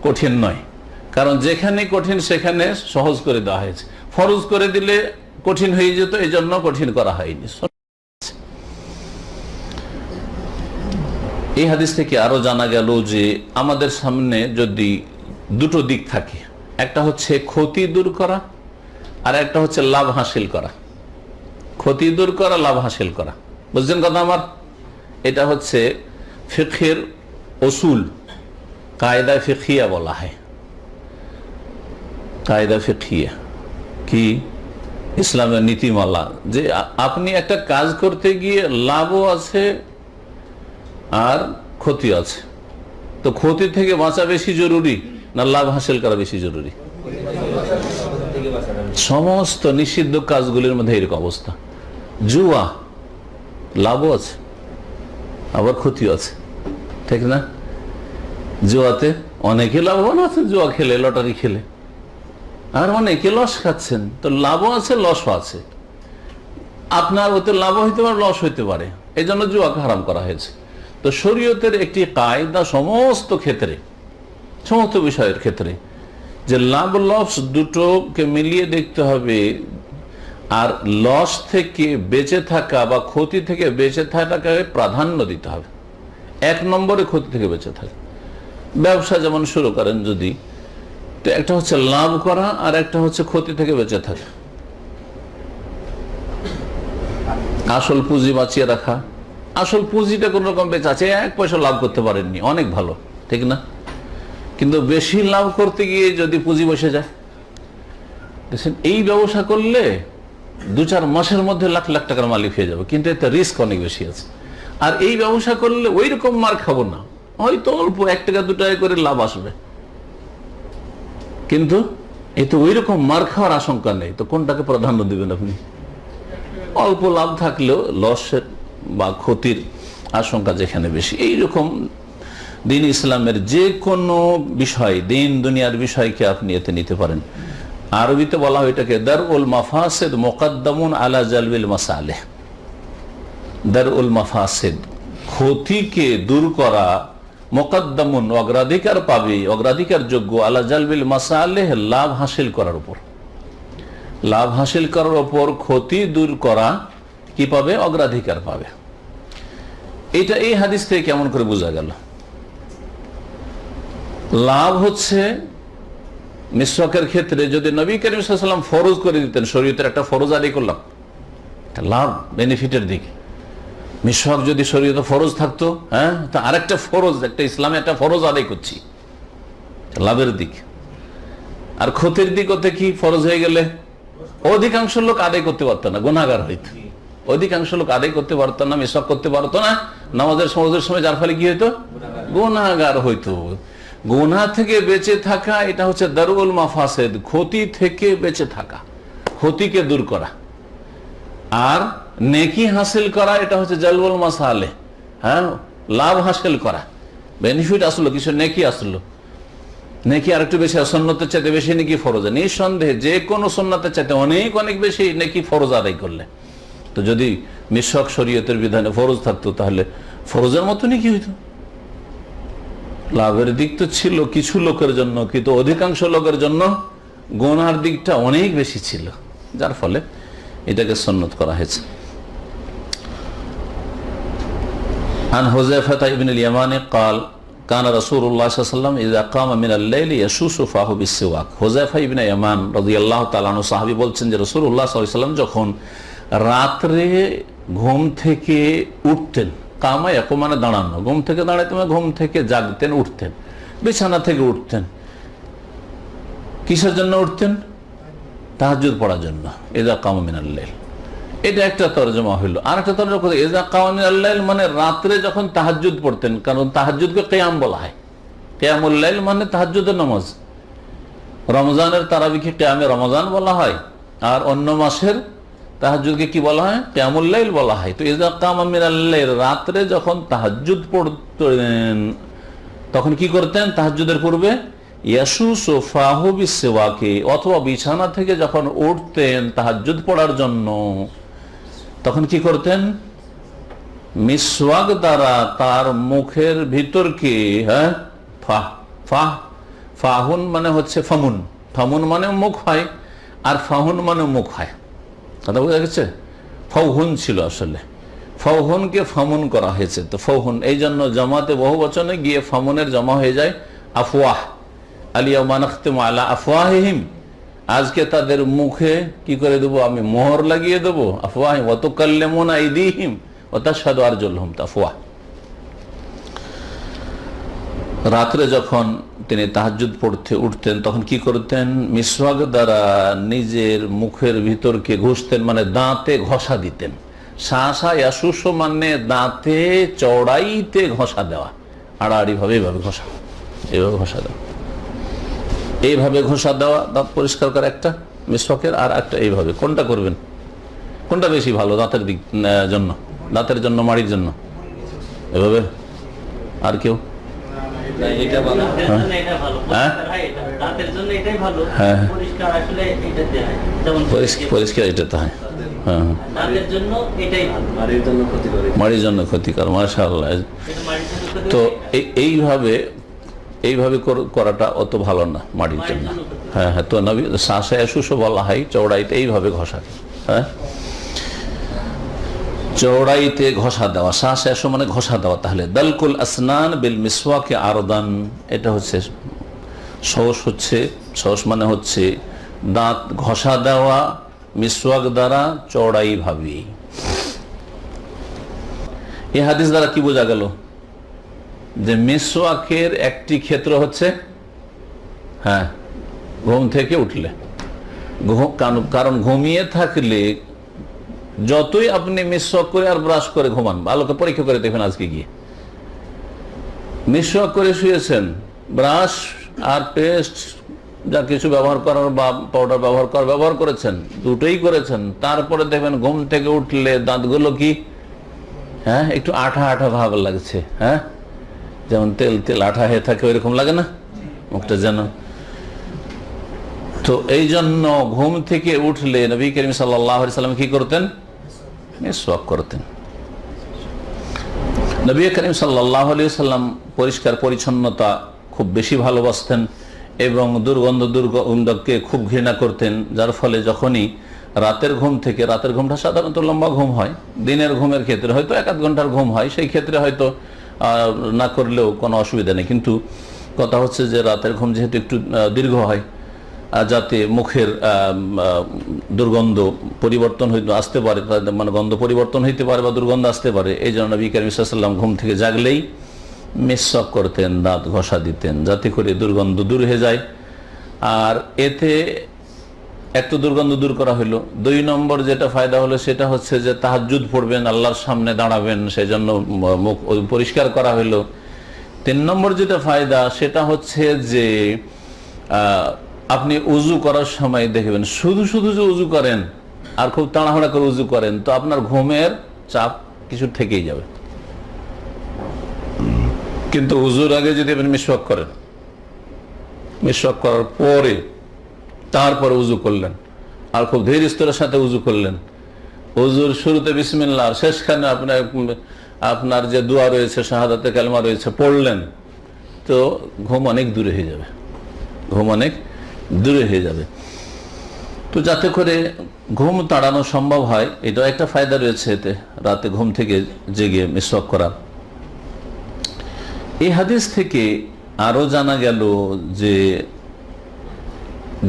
কঠিন নয়। কারণ যেখানে কঠিন সেখানে সহজ করে দেওয়া হয়েছে। ফরজ করে দিলে কঠিন হয়ে যেত, এই জন্য কঠিন করা হয়নি। এই হাদিস থেকে আরো জানা গেল যে আমাদের সামনে যদি দুটো দিক থাকে, একটা হচ্ছে ক্ষতি দূর করা আর একটা হচ্ছে লাভ হাসিল করা। ক্ষতি দূর করা, লাভ হাসিল করা, বুঝছেন কথা আমার? এটা হচ্ছে ফিকহের উসুল, কায়দা ফিকহিয়া বলা হয়। কায়দা ফিকহিয়া কি? ইসলামের নীতিমালা, যে আপনি একটা কাজ করতে গিয়ে লাভও আছে আর ক্ষতি আছে, তো ক্ষতি থেকে বাঁচা বেশি জরুরি না লাভ হাসিল করা বেশি জরুরি? সমস্ত নিষিদ্ধ কাজগুলির মধ্যে এরকম অবস্থা। জুয়া, লাভও আছে আবার ক্ষতিও আছে, ঠিক না? জুয়াতে অনেকে লাভবান আছেন, জুয়া খেলে, লটারি খেলে, আর অনেকে লস খাচ্ছেন। তো লাভও আছে, লসও আছে। আপনার ওতে লাভ হইতে পারে, লস হইতে পারে, এই জন্য জুয়াকে হারাম করা হয়েছে। তো শরীয়তের একটি কায়দা সমস্ত ক্ষেত্রে, সমস্ত বিষয়ের ক্ষেত্রে, যে লাভ লস দুটোকে মিলিয়ে দেখতে হবে, আর লস থেকে বেঁচে থাকা বা ক্ষতি থেকে বেঁচে থাকাকে প্রাধান্য দিতে হবে। এক নম্বরে ক্ষতি থেকে বেঁচে থাকা। ব্যবসা যেমন শুরু করেন যদি, তো একটা হচ্ছে লাভ করা আর একটা হচ্ছে ক্ষতি থেকে বেঁচে থাকা। আসল পুঁজি বাঁচিয়ে রাখা, আসল পুঁজিটা কোন রকম বেঁচে আছে, 1 পয়সা লাভ করতে পারেননি, অনেক ভালো, ঠিক না? কিন্তু বেশি লাভ করতে গিয়ে যদি পুঁজি বসে যায়, দেখছেন, এই ব্যবসা করলে 2-4 মাসের মধ্যে লাখ লাখ টাকার মালিক হয়ে যাবে, কিন্তু এতে রিস্ক অনেক বেশি আছে। আর এই ব্যবসা করলে ওই রকম মার খাবো না, হয়তো অল্প 1 টাকা 2 টাকা করে লাভ আসবে, কিন্তু এতে ওই রকম মার খাওয়ার আশঙ্কা নেই। তো কোনটাকে প্রাধান্য দিবেন আপনি? অল্প লাভ থাকলেও লসের বা ক্ষতির আশঙ্কা যেখানে বেশি। এইরকম দ্বীন ইসলামের যে কোনো বিষয়, দিন দুনিয়ার বিষয়কে আপনি এতে নিতে পারেন। আরবিতে বলা হয় এটাকে দারউল মাফাসিদ মুকদ্দামুন আলা জালবিল মাসালিহ। দারউল মাফাসিদ, ক্ষতিকে দূর করা, মুকদ্দামুন অগ্রাধিকার পাবে, অগ্রাধিকার যোগ্য, আলা জালবিল মাসালিহ লাভ হাসিল করার উপর। লাভ হাসিল করার উপর ক্ষতি দূর করা কি পাবে? অগ্রাধিকার পাবে। এটা এই হাদিস থেকে কেমন করে বোঝা গেল? লাভ হচ্ছে মিসওয়াকের ক্ষেত্রে যদি নবী করিম সাল্লাল্লাহু আলাইহি ওয়াসাল্লাম ফরজ করে দিতেন, শরীয়তের একটা ফরজ আদায় করলাম, এটা লাভ, বেনিফিটের দিকে। মিসওয়াক যদি শরীয়তে ফরজ থাকতো, হ্যাঁ, তা আরেকটা ফরজ, একটা ইসলামে একটা ফরজ আদায় করছি, লাভের দিক। আর ক্ষতির দিক হতে কি? ফরজ হয়ে গেলে অধিকাংশ লোক আদায় করতে পারতো না, গুনাহগার হইত। অধিকাংশ লোক আদায় করতে পারতো না, মিসওয়াক করতে পারতো না নামাজের সময়, যার ফলে কি হইতো? গুনাহগার হইতো। গুনাহ থেকে বেঁচে থাকা, এটা হচ্ছে দারুল মাফাসিদ, ক্ষতি থেকে বেঁচে থাকা, ক্ষতিকে দূর করা। আর নেকি হাসিল করা, এটা হচ্ছে জালবুল মাসালেহ, হ্যাঁ, লাভ হাসিল করা, বেনিফিট আসলো, কিছু নেকি আসলো। নেকি আর একটু বেশি, সুন্নতের চাইতে বেশি নেকি ফরজ। নিঃসন্দেহে যে কোনো সুন্নতের চাইতে অনেক অনেক বেশি নেকি ফরজ আদায় করলে। তো যদি মিসওয়াক শরীয়তের বিধানে ফরজ থাকতো, তাহলে ফরজের মতো নেকি হইতো। লাভের দিক তো ছিল কিছু লোকের জন্য, কিন্তু অধিকাংশ লোকের জন্য গুনার দিকটা অনেক বেশি ছিল, যার ফলে এটাকে সুন্নত করা হয়েছে। আন হুযায়ফা ইবনে আল-ইয়ামানি قال কানা রাসূলুল্লাহ সাল্লাল্লাহু আলাইহি ওয়াসাল্লাম ইযা কামা মিনাল লাইলি ইয়াশুসু ফাহু বিসওয়াক। হুযায়ফা ইবনে ইয়ামান রাদিয়াল্লাহু তাআলা আনহু সাহাবী বলছেন যে রাসূলুল্লাহ সাল্লাল্লাহু আলাইহি ওয়াসাল্লাম যখন রাত্রে ঘুম থেকে উঠতেন, কামা ইয়াকুম মানে দাঁড়ানো, ঘুম থেকে দাঁড়াইতেন, ঘুম থেকে জাগতেন, উঠতেন, বিছানা থেকে উঠতেন। কিসের জন্য উঠতেন? তাহাজ্জুদ পড়ার জন্য। ইযা কামা মিনাল লাইল, এটা একটা তরজমা হইল। আর একটা তরজমা ইযা কামা মিনাল লাইল মানে রাত্রে যখন তাহাজ্জুদ পড়তেন, কারণ তাহাজ্জুদকে কিয়াম বলা হয়। কিয়ামুল লাইল মানে তাহাজ্জুদের নামাজ। রমজানের তারাবিকে কিয়ামে রমজান বলা হয়, আর অন্য মাসের তাহাজ্জুদকে কি বলা হয়? কিয়ামুল লাইল বলা হয়। তো ইযা কামা মিনাল লাইল, রাত্রে যখন তাহাজ্জুদ পড়তেন তখন কি করতেন? তাহাজ্জুদের পূর্বে ইয়াশুসু ফাহু বিসওয়াকি, অথবা বিছানা থেকে যখন উঠতেন তাহাজ্জুদ পড়ার জন্য, তখন কি করতেন? মিসওয়াক দ্বারা তার মুখের ভিতরকে, হ্যাঁ, ফাহুন মানে হচ্ছে ফামুন, ফামুন মানে মুখ হয়, আর ফাহুন মানে মুখ হয়। কথা বোঝা গেছে? ফাহুন ছিল আসলে, ফাহুনকে ফামুন করা হয়েছে। তো ফাহুন এই জন্য জমাতে বহু বচনে গিয়ে ফামুনের জমা হয়ে যায় আফওয়াহ। আলিয়াউমা নাখতিমু আলা আফওয়াহিহিম, আজকে তাদের মুখে কি করে দেবো? আমি মোহর লাগিয়ে দেবো। আফওয়াহিম ওয়া তুকাল্লিমুনা আইদিহিম ওয়া তাশহাদু আরজুলুহুম। আফওয়াহ। রাত্রে যখন তিনি তাহাজ্জুদ পড়তে উঠতেন তখন কি করতেন? মিসওয়াক দ্বারা নিজের মুখের ভিতরকে ঘষতেন, মানে দাঁতে ঘষা দিতেন। শাসা ইয়াশুসু মানে দাঁতে চড়াইতে ঘষা দেওয়া, আড়াআড়ি ভাবে এইভাবে ঘষা, এইভাবে ঘষা দেওয়া, এইভাবে ঘষা দেওয়া, দাঁত পরিষ্কার করা একটা মিসওয়াকের। আর একটা এইভাবে। কোনটা করবেন? কোনটা বেশি ভালো দাঁতের দিক জন্য? দাঁতের জন্য, মাড়ির জন্য? এভাবে? আর কেউ? পরিষ্কার এটাতে হয়, হ্যাঁ, মাড়ির জন্য ক্ষতিকর। মাশাআল্লাহ। তো এইভাবে করাটা অত ভালো না মাড়ির জন্য। হ্যাঁ হ্যাঁ। তো নবী শাসা ইয়াশুসু বলা হয় চৌড়াইতে এইভাবে ঘষা, হ্যাঁ, চৌড়াইতে ঘষা দেওয়া। শাসা ইয়াশু মানে ঘষা দেওয়া। তাহলে দালকুল আসনান বিল মিসওয়াকে আরদান, এটা হচ্ছে সহজ মানে হচ্ছে দাঁত ঘষা দেওয়া মিসওয়াক দ্বারা চৌড়াই ভাবে। এই হাদিস দ্বারা কি বোঝা গেল? যে মিসওয়াকের একটি ক্ষেত্র হচ্ছে, হ্যাঁ, ঘুম থেকে উঠলে। কারণ ঘুমিয়ে থাকলে যতই আপনি মিসওয়াক করে আর ব্রাশ করে ঘুমান, ভালো করে পরীক্ষা করে দেখবেন, আজকে গিয়ে মিসওয়াক করে শুয়েছেন, ব্রাশ আর পেস্ট যা কিছু ব্যবহার করার বা পাউডার ব্যবহার করেছেন, দুটোই করেছেন, তারপরে দেখবেন ঘুম থেকে উঠলে দাঁতগুলো কি, হ্যাঁ, একটু আঠা আঠা ভাব লাগছে, হ্যাঁ, যেমন তেল তেল আঠা হয়ে থাকে ওইরকম লাগে না মুখটা যেন। তো তো এই জন্য ঘুম থেকে উঠলে নবী করিম সাল্লাল্লাহু আলাইহি সাল্লাম কি করতেন? মিসওয়াক করতেন। নবী করিম সাল্লাল্লাহু আলাইহি সাল্লাম পরিষ্কার পরিচ্ছন্নতা খুব বেশি ভালোবাসতেন এবং দুর্গন্ধকে খুব ঘৃণা করতেন, যার ফলে যখনই রাতের ঘুম থেকে, রাতের ঘুমটা সাধারণত লম্বা ঘুম হয়, দিনের ঘুমের ক্ষেত্রে হয়তো 1-8 ঘন্টার ঘুম হয়, সেই ক্ষেত্রে হয়তো না করলেও কোনো অসুবিধা নেই, কিন্তু কথা হচ্ছে যে রাতের ঘুম যেহেতু একটু দীর্ঘ হয়, যাতে মুখের দুর্গন্ধ পরিবর্তন হইতে আসতে পারে, মানে গন্ধ পরিবর্তন হইতে পারে বা দুর্গন্ধ আসতে পারে, এই জন্য নবী করিম সাল্লাল্লাহু আলাইহি ওয়াসাল্লাম ঘুম থেকে জাগলেই মিসওয়াক করতেন, দাঁত ঘষা দিতেন, যাতে করে দুর্গন্ধ দূর হয়ে যায়। আর এতে একটু দুর্গন্ধ দূর করা হলো। 2 নম্বর যেটা ফায়দা হলো সেটা হচ্ছে যে তাহাজ্জুদ পড়বেন, আল্লাহর সামনে দাঁড়াবেন, সেই জন্য মুখ পরিষ্কার করা হলো। 3 নম্বর যেটা ফায়দা সেটা হচ্ছে যে আপনি উজু করার সময় দেখবেন শুধু শুধু যে উজু করেন আর খুব তাড়াহুড়া করে উজু করেন, তো আপনার ঘুমের চাপ কিছু থেকেই যাবে। কিন্তু উজুর আগে যদি আপনি মিসওয়াক করেন, মিসওয়াক করার পরে তারপরে উজু করলেন আর খুব ধীর স্থিরের সাথে উজু করলেন, উজুর শুরুতে বিসমিল্লাহ আর শেষখানে আপনার যে দোয়া রয়েছে, শাহাদাতে কালেমা রয়েছে, পড়লেন, তো ঘুম অনেক দূরে হয়ে যাবে, ঘুম অনেক দূরে হয়ে যাবে। তো যাতে করে ঘুম তাড়ানো সম্ভব হয়, এটাও একটা ফায়দা রয়েছে এতে, রাতে ঘুম থেকে জেগে মিসওয়াক করা। এই হাদিস থেকে আরো জানা গেল যে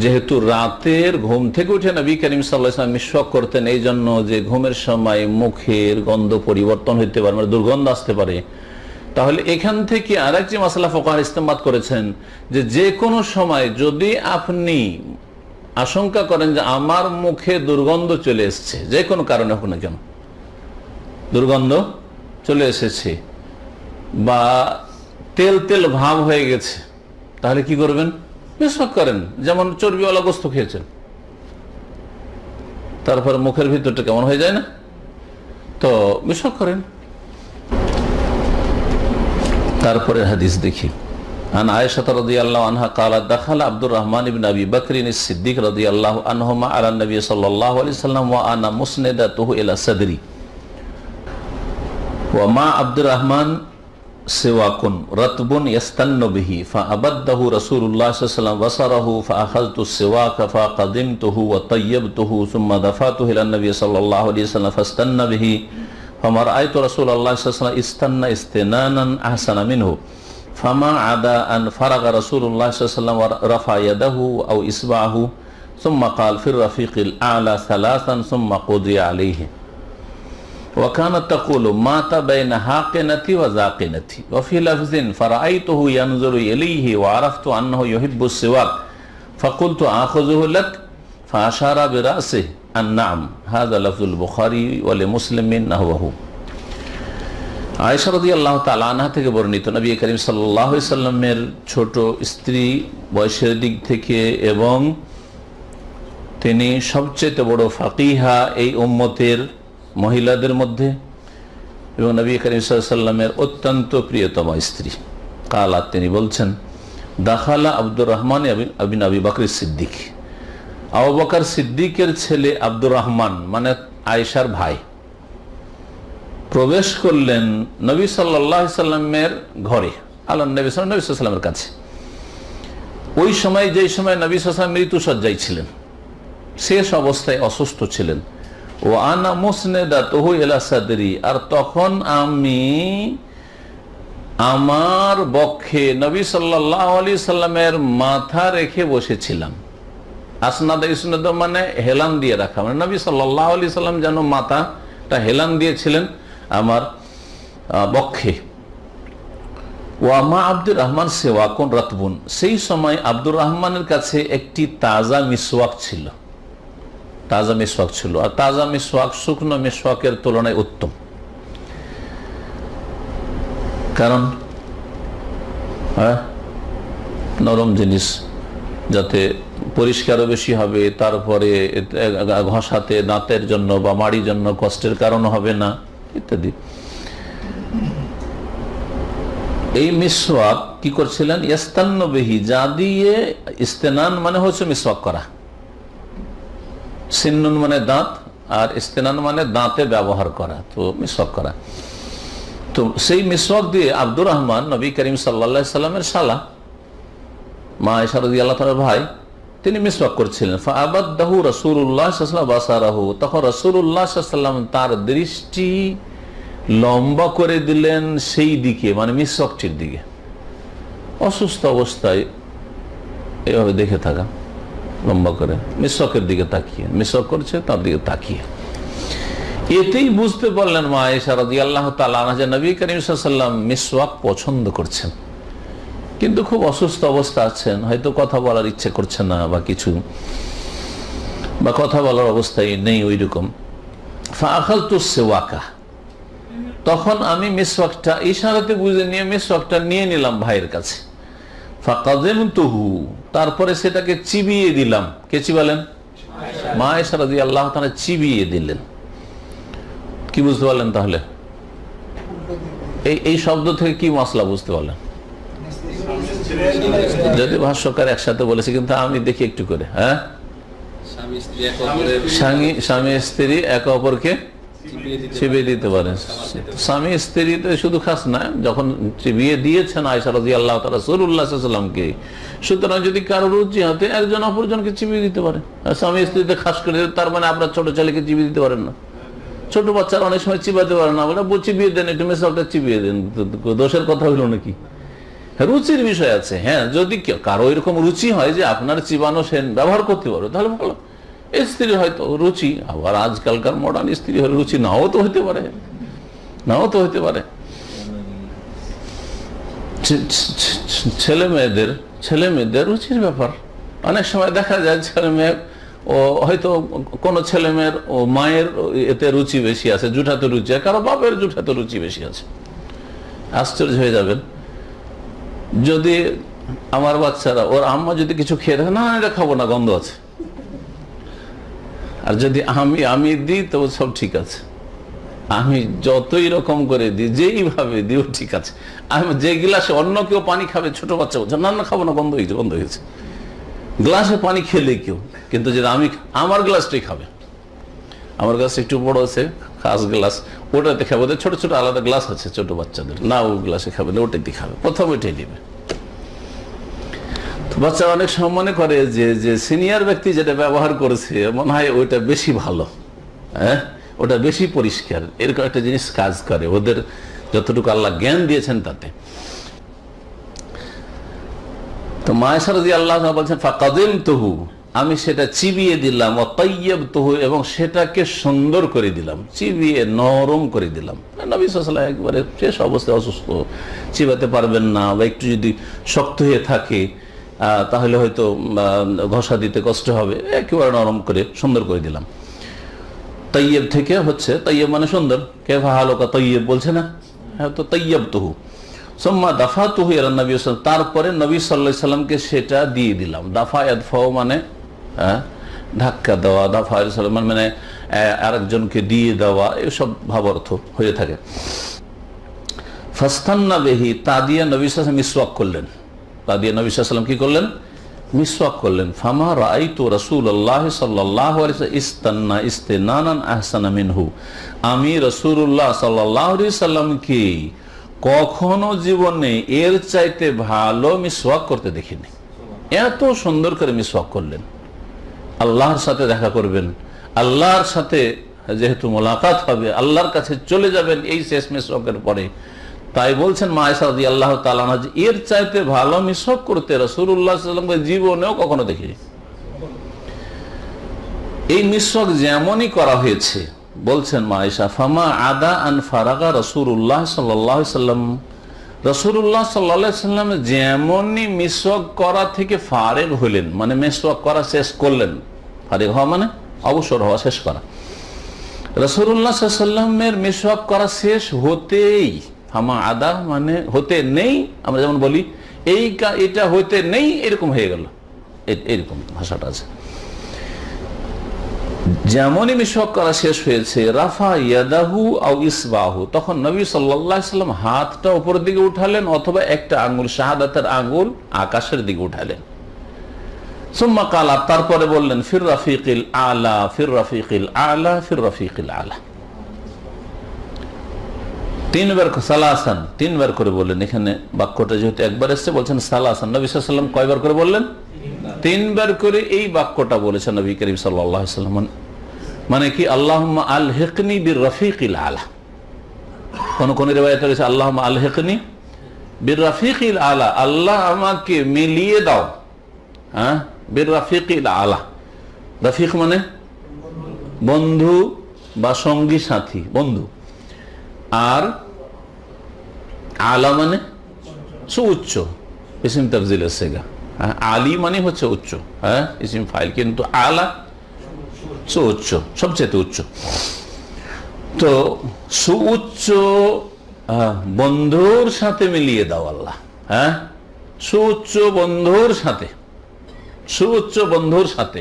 যেহেতু রাতের ঘুম থেকে উঠে নবী করিম সাল্লাল্লাহু আলাইহি ওয়াসাল্লাম মিসওয়াক করতেন, এই জন্য যে ঘুমের সময় মুখের গন্ধ পরিবর্তন হইতে পারে, মানে দুর্গন্ধ আসতে পারে, তাহলে এখান থেকে আরেকটি মাসআলা ফুকাহা ইস্তেমবাদ করেছেন যে যে কোনো সময় যদি আপনি আশঙ্কা করেন যে আমার মুখে দুর্গন্ধ চলে এসেছে, যে কোনো কারণে হোক না কেন দুর্গন্ধ চলে এসেছে বা তেল তেল ভাব হয়ে গেছে, তাহলে কি করবেন? মিসওয়াক করেন। যেমন চর্বিওয়ালা গোস্ত খেয়েছেন, তারপর মুখের ভিতরটা কেমন হয়ে যায় না, তো মিসওয়াক করেন। তারপরে হাদিস দেখি। আন আয়েশা রাদিয়াল্লাহু আনহা قالت دخل عبد الرحمن بن ابي بكر الصديق رضي الله عنهما على النبي صلى الله عليه وسلم وانا مسندته الى صدري وما عبد الرحمن سواك رطب يستن به فأبده رسول الله صلى الله عليه وسلم بصره فأخذت السواك فقدمته وطيبته ثم دفعته إلى النبي صلى الله عليه وسلم فاستن به فما رأيت رسول الله صلى الله عليه وسلم استنى استنانا أحسن منه فما عدا أن فرغ رسول الله صلى الله عليه وسلم ورفع يده أو إصبعه ثم قال في الرفيق الأعلى ثلاثا ثم قضي عليه وكانت تقول مات بين حاقنتي وزاقنتي وفي لفظ فرأيته ينظر إليه وعرفت أنه يحب السواك فقلت آخذه لك فأشار برأسه النعم هذا لفظ البخاري ولمسلم نحوه। আয়েশা রাদিয়াল্লাহু তাআলা আনহা থেকে বর্ণিত, নবী করিম সাল্লাল্লাহু আলাইহি সাল্লামের ছোট স্ত্রী বয়সের দিক থেকে এবং তিনি সবচেয়ে বড় ফাকিহা এই উম্মতের মহিলাদের মধ্যে এবং নবী করিম সাল্লাল্লাহু আলাইহি সাল্লামের অত্যন্ত প্রিয়তম স্ত্রী। কালাত, তিনি বলছেন, দাখালা আব্দুর রহমান বিন আবি বকর সিদ্দিক, আবু বকর সিদ্দিকের ছেলে আব্দুর রহমান মানে আয়েশার ভাই প্রবেশ করলেন নবী সাল্লাল্লাহু আলাইহি সাল্লামের ঘরে, আল্লাহর নবী সাল্লাল্লাহু আলাইহি সাল্লামের কাছে। ওই সময়, যেই সময় নবী সাল্লাল্লাহু আলাইহি সাল্লাম মৃত্যুশয্যায় ছিলেন, শেষ অবস্থায় অসুস্থ ছিলেন। ও আনা মুসনেদাতুহু ইলা সাদরি, আর তখন আমি আমার বক্ষে নবী সাল্লাল্লাহু আলাইহি সাল্লামের মাথা রেখে বসেছিলাম। আসনাদা ইসনাদ মানে হেলান দিয়ে রাখা, মানে নবী সাল্লাল্লাহু আলাইহি সাল্লাম যেন মাথাটা হেলান দিয়েছিলেন আমার বক্ষে। ওয়ামা আব্দুর রহমান সেওয়াকুন রাতবুন, সেই সময় আব্দুর রহমানের কাছে একটি তাজা মিসওয়াক ছিল, তাজা মিসওয়াক ছিল। আর তাজা মিসওয়াক শুকনো মিসওয়াকের তুলনায় উত্তম, কারণ নরম জিনিস যাতে পরিষ্কারও বেশি হবে, তারপরে ঘষাতে দাঁতের জন্য বা মাড়ির জন্য কষ্টের কারণ হবে না ইত্যাদি। এই মিসওয়াক কি করছিলেন? ইস্তান্ন বিহি, যা দিয়ে ইস্তেনান মানে হচ্ছে মিসওয়াক করা, সিন্নুন মানে দাঁত, আর ইস্তেনান মানে দাঁতে ব্যবহার করা, তো মিসওয়াক করা। তো সেই মিসওয়াক দিয়ে আব্দুর রহমান নবী করিম সাল্লাল্লাহু আলাইহি সাল্লামের শালা মা আয়েশা রাদিয়াল্লাহু তাআলার ভাই, তিনি মিসওয়াক করছিলেন। ফাআবাদাহু রাসূলুল্লাহ সাল্লাল্লাহু আলাইহি ওয়াসাল্লাম বাসারাহু, তখন রাসূলুল্লাহ সাল্লাল্লাহু আলাইহি ওয়াসাল্লাম তার দৃষ্টি লম্বা করে দিলেন সেই দিকে, মানে মিসওয়াকটির দিকে। অসুস্থ অবস্থায় এভাবে দেখে থাকা, লম্বা করে মিসওয়াকের দিকে তাকিয়ে, মিসওয়াক করছে তার দিকে তাকিয়ে। এতেই বুঝতে পারলেন মা আয়েশা রাদিয়াল্লাহু তাআলা আনহা যে নবী করিম সাল্লাল্লাহু আলাইহি ওয়াসাল্লাম মিসওয়াক পছন্দ করছেন, কিন্তু খুব অসুস্থ অবস্থা আছেন, হয়তো কথা বলার ইচ্ছে করছে না বা কিছু, বা কথা বলার অবস্থায় নেই ওই রকম। ফাআখালতু সিওয়াকা, তখন আমি মিসওয়াকটা ইশারাতে বুঝে নিয়ে মিসওয়াকটা নিয়ে নিলাম ভাইয়ের কাছে। ফাকাযামতুহু, তারপরে সেটাকে চিবিয়ে দিলাম। কে চিবালেন? মা আয়েশা রাদিয়াল্লাহু তাআলা চিবিয়ে দিলেন। কি বুঝতে পারলেন তাহলে? এই শব্দ থেকে কি মশলা বুঝতে পারলেন? যদি ভাষ্যকার একসাথে বলেছে, কিন্তু আমি দেখি একটু করে। হ্যাঁ, স্বামী স্ত্রী একে অপরকে চিবিয়ে দিতে পারে। স্বামী স্ত্রী তো শুধু খাস না, যখন চিবিয়ে দিয়েছেন আয়েশা রাদিয়াল্লাহু তাআলা রাসূলুল্লাহ সাল্লাল্লাহু আলাইহি ওয়াসাল্লামকে, সুতরাং যদি কারো রুচি হাতে একজন অপরজনকে চিবিয়ে দিতে পারে। স্বামী স্ত্রীতে খাস করে, তার মানে আপনার ছোট ছেলেকে চিবিয়ে দিতে পারেন না, ছোট বাচ্চারা অনেক সময় চিবাতে পারে না, বলে চিবিয়ে দেন, একটু মেসালটা চিবিয়ে দেন, দোষের কথা হইল নাকি? রুচির বিষয় আছে। হ্যাঁ, যদি কারো এরকম রুচি হয় যে আপনার চিবানো সে ব্যবহার করতে পারো, তাহলে ভালো। স্ত্রী হয়তো রুচি, আবার আজকালকার মডার্ন স্ত্রী হলে রুচি নাও তো হইতে পারে, নাও তো হইতে পারে। ছেলে মেয়েদের রুচির ব্যাপার। অনেক সময় দেখা যায় ছেলে মেয়ে, ও হয়তো কোনো ছেলে মেয়ের ও মায়ের এতে রুচি বেশি আছে, জুঠাতে রুচি, কারো বাপের জুঠাতে রুচি বেশি আছে। আশ্চর্য হয়ে যাবেন যদি আমার বাচ্চারা, ওর আম্মা যদি কিছু খেয়ে থাকে, না এটা খাবো না, গন্ধ আছে। আর যদি আমি দিই তো সব ঠিক আছে, আমি যতই রকম করে দিই, যেইভাবে দিও ঠিক আছে। আমি যে গ্লাসে অন্য কেউ পানি খাবে, ছোট বাচ্চা বলছে না না খাবো না, গন্ধ হয়েছে। গ্লাসে পানি খেলে কেউ, কিন্তু যদি আমার গ্লাসটাই খাবে, আমার গ্লাস একটু বড় আছে, খাস গ্লাস, ওটাতে খাবে। ওদের ছোট ছোট আলাদা গ্লাস আছে ছোট বাচ্চাদের, না ও গ্লাসে খাবে না, ওটাই খাবে, প্রথম ওইটাই দিবে। বাচ্চা অনেক সময় মনে করে যে সিনিয়র ব্যক্তি যেটা ব্যবহার করেছে মনে হয় ওইটা বেশি ভালো, হ্যাঁ ওটা বেশি পরিষ্কার, এরকম একটা জিনিস কাজ করে ওদের, যতটুকু আল্লাহ জ্ঞান দিয়েছেন তাতে। তো মা আয়েশা রাদিয়াল্লাহু আনহা বলছেন ফাকাযামতুহু, আমি সেটা চিবিয়ে দিলাম, ওয়াতাইয়াবতুহু, এবং সেটাকে সুন্দর করে দিলাম, চিবিয়ে নরম করে দিলাম। নবী সাল্লাল্লাহু আলাইহি ওয়াসাল্লাম একবারে শেষ অবস্থায় অসুস্থ, চিবাতে পারবেন না, বা একটু যদি শক্ত হয়ে থাকে তাহলে হয়তো ঘষা দিতে কষ্ট হবে, একেবারে নরম করে সুন্দর করে দিলাম। তাইয়্যিব থেকে হচ্ছে, তাইয়্যিব মানে সুন্দর, কাইফা হালুকা তাইয়্যিব বলছে না, হ্যাঁ, তো তাইয়্যাবতুহু সুম্মা দাফাতুহু ইলা নবী সাল্লাল্লাহু আলাইহি ওয়াসাল্লাম, তারপরে নবী সাল্লাল্লাহু আলাইহি ওয়াসাল্লামকে সেটা দিয়ে দিলাম। দাফা ইয়াদফাউ মানে ধাক্কা দেওয়া, দাফা মানে আরেকজনকে দিয়ে দেওয়া, এসব ভাবার্থ হয়ে থাকে। ফাস্তান্না বিহি, তা দিয়ে নবী সাল্লাল্লাহু আলাইহি ওয়াসাল্লাম মিসওয়াক করলেন, তা দিয়ে নবী সাল্লাল্লাহু আলাইহি ওয়াসাল্লাম কি করলেন? মিসওয়াক করলেন। ফামা রাআইতু রাসূলুল্লাহ সাল্লাল্লাহু আলাইহি ওয়াসাল্লাম ইস্তান্না ইস্তিনানান আহসানা মিনহু, আমি রাসূলুল্লাহ সাল্লাল্লাহু আলাইহি ওয়াসাল্লামকে কখনো জীবনে এর চাইতে ভালো মিসওয়াক করতে দেখিনি। এত সুন্দর করে মিসওয়াক করলেন। আল্লাহর সাথে দেখা করবেন, আল্লাহর সাথে যেহেতু মোলাকাত হবে, আল্লাহর কাছে চলে যাবেন এই শেষ মিসওয়াকের পরে, তাই বলছেন মা আয়েশা রাদিয়াল্লাহু তাআলা আনহা, এর চাইতে ভালো মিসওয়াক করতে রাসূলুল্লাহ সাল্লাল্লাহু আলাইহি ওয়াসাল্লাম জীবনেও কখনো দেখিনি। এই মিসওয়াক যেমনই করা হয়েছে, বলছেন মা আয়েশা, ফামা আদা আন ফারাগা রাসূলুল্লাহ সাল্লাল্লাহু আলাইহি ওয়াসাল্লাম, রাসূলুল্লাহ সাল্লাল্লাহু আলাইহি ওয়াসাল্লাম যেমনই মিসওয়াক করা থেকে ফারেগ হলেন, মানে মিসওয়াক করা শেষ করলেন, ফারেগ হওয়া মানে অবসর হওয়া, শেষ করা। রাসূলুল্লাহ সাল্লাল্লাহু আলাইহি ওয়াসাল্লামের মিসওয়াক করা শেষ হতেই, ফামা আদা মানে হতে নেই, আমরা যেমন বলি এটা হতে নেই, এরকম হয়ে গেল, এরকম ভাষাটা আছে। যেমনই মিসওয়াক করা শেষ হয়েছে, রাফা ইয়াদাহু আও ইসবাহু, তখন নবী সাল্লাল্লাহু আলাইহি ওয়াসাল্লাম হাতটা উপরের দিকে উঠালেন, অথবা একটা আঙ্গুল, শাহাদাতের আঙ্গুল আকাশের দিকে উঠালেন। সুম্মা কালা, তারপরে বললেন ফির রাফিকিল আলা, ফির রাফিকিল আলা, ফির রাফিকিল আলা। তিনবার সালাসান, তিনবার করে বললেন। এখানে বাক্যটা যেহেতু একবার এসছে বলছেন সালাসান। নবী সাল্লাল্লাহু আলাইহি ওয়াসাল্লাম কয়বার করে বললেন? তিনবার করে এই বাক্যটা বলেছেন নবী করিম সাল্লাল্লাহু আলাইহি ওয়াসাল্লাম। মানে কি? আল্লাহুম্মা আলহিকনি বির রাফিকিল আলা। কোন রিওয়ায়াতে রয়েছে আল্লাহুম্মা আলহিকনি বির রাফিকিল আলা, আল্লাহ আমাকে মিলিয়ে দাও, হ্যাঁ, বির রাফিকিল আলা। রাফিক মানে বন্ধু বা সঙ্গী সাথী, বন্ধু। আর আলা মানে সুউচ্চ, ইসিম তাফজিল সেগা। আলী মানে হচ্ছে উচ্চ, হ্যাঁ, ইসিম ফাইল, কিন্তু আলা সুউচ্চ, সবচেয়ে উচ্চ। তো সুউচ্চ বন্ধুর সাথে মিলিয়ে দাও আল্লাহ, হ্যাঁ, সুউচ্চ বন্ধুর সাথে, সুউচ্চ বন্ধুর সাথে।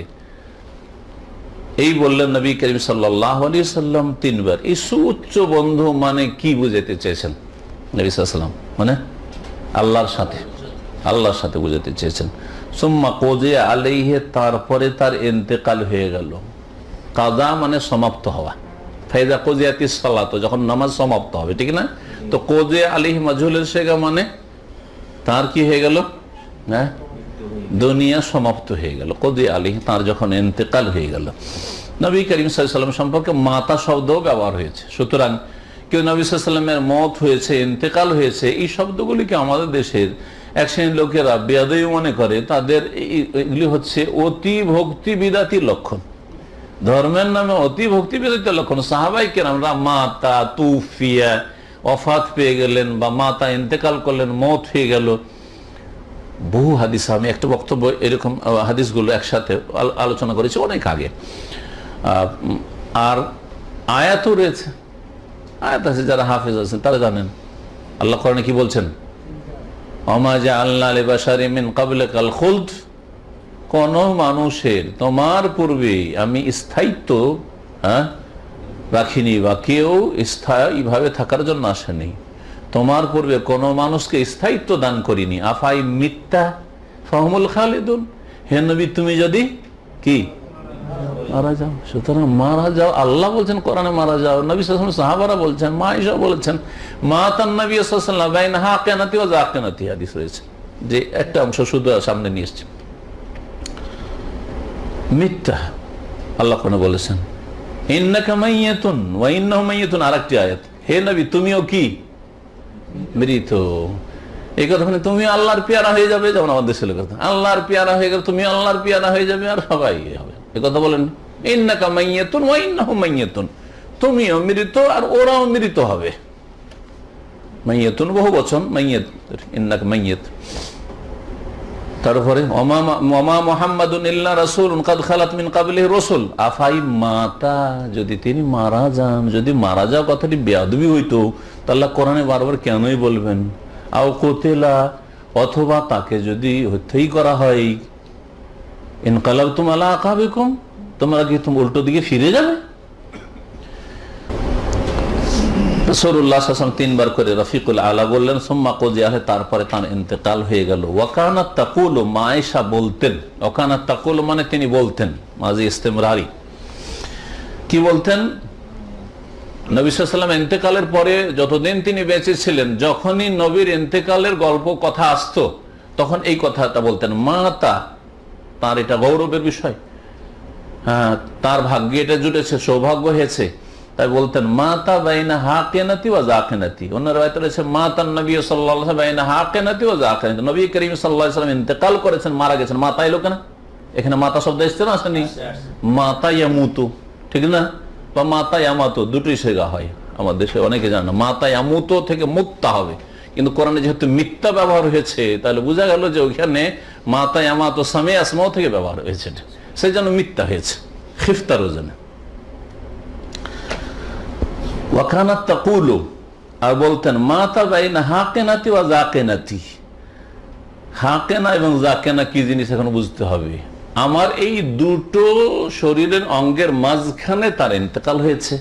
এই বললেন নবী করিম সাল্লাল্লাহু আলাইহি সাল্লাম তিনবার। এই সুউচ্চ বন্ধু মানে কি বুঝাতে চেয়েছেন নবী সাল্লাল্লাহু আলাইহি সাল্লাম? মানে আল্লাহর সাথে, আল্লাহর সাথে বুঝাতে চেয়েছেন। সুম্মা কুযিয়া আলাইহি, তারপরে তার ইন্তেকাল হয়ে গেল। কাযা মানে সমাপ্ত হওয়া। ফাইযা কুযিয়াতিস সালাত, যখন নামাজ সমাপ্ত হবে, ঠিক না? তো কুযিয়া আলাইহি মাজহুলের সেগা মানে তার কি হয়ে গেল? হ্যাঁ, দুনিয়া সমাপ্ত হয়ে গেল। কুযিয়া আলাইহি, তার যখন ইন্তেকাল হয়ে গেল। নবী করিম সাল্লাল্লাহু আলাইহি ওয়াসাল্লাম সম্পর্কে মাতা শব্দও ব্যবহার হয়েছে। সুতরাং কেউ নবী সাল্লাল্লাহু আলাইহি ওয়াসাল্লামের মওত হয়েছে, ইন্তেকাল হয়েছে, এই শব্দগুলিকে আমাদের দেশের এক শ্রেণীর লোকেরা বেয়াদবি মনে করে। তাদের এগুলি হচ্ছে অতি ভক্তি বিদাতির লক্ষণ, ধর্মের নামে অতি ভক্তি বিদাতির লক্ষণ। সাহাবায়ে কেরামরা মাতা তুফিয়া, ওফাত পেয়ে গেলেন, বা মাতা ইন্তেকাল করলেন, মওত হয়ে গেল, বহু হাদিস, আমি একটা বক্তব্য এরকম হাদিসগুলো একসাথে আলোচনা করেছি অনেক আগে। আর আয়াতও রয়েছে, আয়াত আছে, যারা হাফেজ আছেন তারা জানেন। আল্লাহ কোরআনে কি বলছেন? ওমা জাআলনা লিবাশারিন মিন ক্বাবলিকাল খুলদ, কোন মানুষের তোমার পূর্বে আমি স্থায়িত্ব রাখিনি, বা কেউ স্থায়ীভাবে থাকার জন্য আসেনি। তোমার পূর্বে কোন মানুষকে স্থায়িত্ব দান করিনি। আফাই মিথ্যা ফাহুমুল খালিদুন, হে নবী তুমি যদি কি মারা যাও। সুতরাং মারা যাও, আল্লাহ বলছেন কোরআনে মারা যাও, নবী সাল্লাল্লাহু আলাইহি ওয়াসাল্লাম, সাহাবারা বলছেন, মা আয়েশা বলেছেন, মাতান নবী সাল্লাল্লাহু আলাইহি ওয়াসাল্লাম বাইনা হাকিনাতি ওয়া যাকিনাতি, হাদিস রয়েছে। যে একটা অংশ শুধু সামনে নিয়ে এসেছে, মিথ্যা আল্লাহ কোন বলেছেন, ইন্নাকা মাইয়াতুন ওয়া ইন্নাহুম মাইয়াতুন। আরেকটি আয়াত, হে নবী তুমিও কি মৃত। এই কথা মানে তুমি আল্লাহর পেয়ারা হয়ে যাবে, যেমন আমাদের ছেলে কথা, আল্লাহর পেয়ারা হয়ে গেলে তুমি আল্লাহর পেয়ারা হয়ে যাবে, আর সবাই হবে। এই কথা বলেন, ইন্নাকা মাইয়াতুন ওয়া ইন্নাহুম মাইয়াতুন, তুমিও মৃত আর ওরাও মৃত হবে। মাইয়াতুন বহু বচন, মাইয়াত, ইন্নাকা মাইয়াত। তারপরে ওমা মুহাম্মাদুন ইল্লা রাসূলুন কাদ খালাত মিন ক্বাবলিহি রাসূল আফাই মাতা, যদি তিনি মারা যান, যদি মারা যাওয়া কথাটি বেয়াদবি হইতো তাহলে কোরআনে বারবার কেনই বলবেন? আও কুতিলা, অথবা তাকে যদি হত্যা করা হয়, ইনকালাবতুম আলা আকাবিকুম, তোমরা কি তুমি উল্টো দিকে ফিরে যাবে? রাসূলুল্লাহ সাল্লাল্লাহু আলাইহি ওয়াসাল্লাম তিনবার করে রফিকুল আলা বললেন। সুম্মা কুযিয়া, তারপরে তার ইন্তেকাল হয়ে গেল। ওয়াকানাত তাকুলু, মা আয়েশা বলতেন, ওয়াকানাত তাকুলু মানে তিনি বলতেন, মাজি ইস্তেমরারি। কি বলতেন? নবী সাল্লাল্লাহু আলাইহি ওয়াসাল্লাম ইন্তেকালের পরে যতদিন তিনি বেঁচে ছিলেন, যখনই নবীর ইন্তেকালের গল্প কথা আসতো তখন এই কথাটা বলতেন, মাতা, তার এটা গৌরবের বিষয়, হ্যাঁ, তার ভাগ্যে এটা জুটেছে, সৌভাগ্য হয়েছে, তাই বলতেন মাতা বাইনা হাকিনাতি ওয়া যাকিনাতি। অন্য রাওয়ায়াতে রয়েছে মাতান নবী সাল্লাল্লাহু আলাইহি ওয়াসাল্লাম বাইনা হাকিনাতি ওয়া যাকিনাতি, নবী করিম সাল্লাল্লাহু আলাইহি ওয়াসাল্লাম ইন্তেকাল করেছেন, মারা গেছেন। মাতা এলো কেন? এখানে মাতা শব্দ এসেছে না, আসেনি? মাতা ইয়ামুতু, ঠিক না? বা মাতা ইয়ামাতু, দুটোই সেগা হয় আমাদের দেশে, অনেকে জানে না। মাতা ইয়ামুতু থেকে মুক্তা হবে, কিন্তু কোরআনে যেহেতু মিথ্যা ব্যবহার হয়েছে তাহলে বোঝা গেল যে ওইখানে মাতা ইয়ামাতু সামে আসমাও থেকে ব্যবহার হয়েছে, সেই জন্য মিথ্যা হয়েছে, খিফতার ওজনে। ওয়াকানাত তাকুলু, আর বলতেন মাতা বাইনা হাকিনাতি ওয়া যাকিনাতি। হাকেনা এবং জাকেনা কি জিনিস এখন বুঝতে হবে। আমার এই দুটো শরীরের অঙ্গের মাঝখানে তার ইন্তেকাল হয়েছে।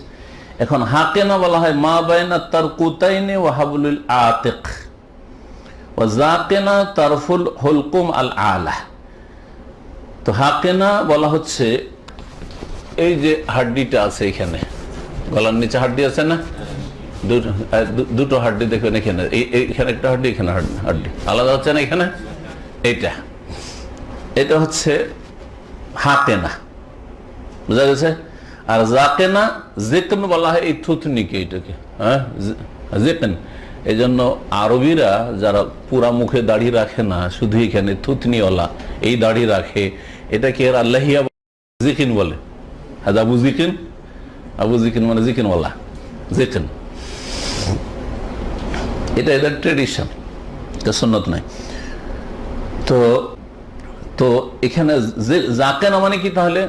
এখন হাকেনা বলা হয় মা বাইনা তারকুতাইনি ওয়া হাবলুল আতিক, ওয়া যাকিনা তারফুল হুলকুম আল আলা। তো হাকেনা বলা হচ্ছে এই যে হাড্ডিটা আছে এখানে, গলার নিচে হাড্ডি আছে না, দুটো হাড্ডি দেখবেন এখানে, এখানে একটা হাড্ডি, এখানে হাড্ডি আলাদা হচ্ছে না এখানে, এটা হচ্ছে হাকেনা, বুঝা গেছে। আর জাকেনা জেকন বলা হয় এই থুতনিকে, এটাকে হ্যাঁ জেকেন। এই জন্য আরবিরা যারা পুরা মুখে দাড়ি রাখে না, শুধু এখানে থুতনিওয়ালা এই দাড়ি রাখে, এটাকে এর আল্লাহিয়া জিকিন বলে। হ্যাঁ আবু জিকিন, আবু জিকিন মানে জিকিনওয়ালা, জেকেন। এটা এদের ট্রেডিশন, এটা সুন্নত নাই। তো তো এখানে জাকেনা মানে কি তাহলে?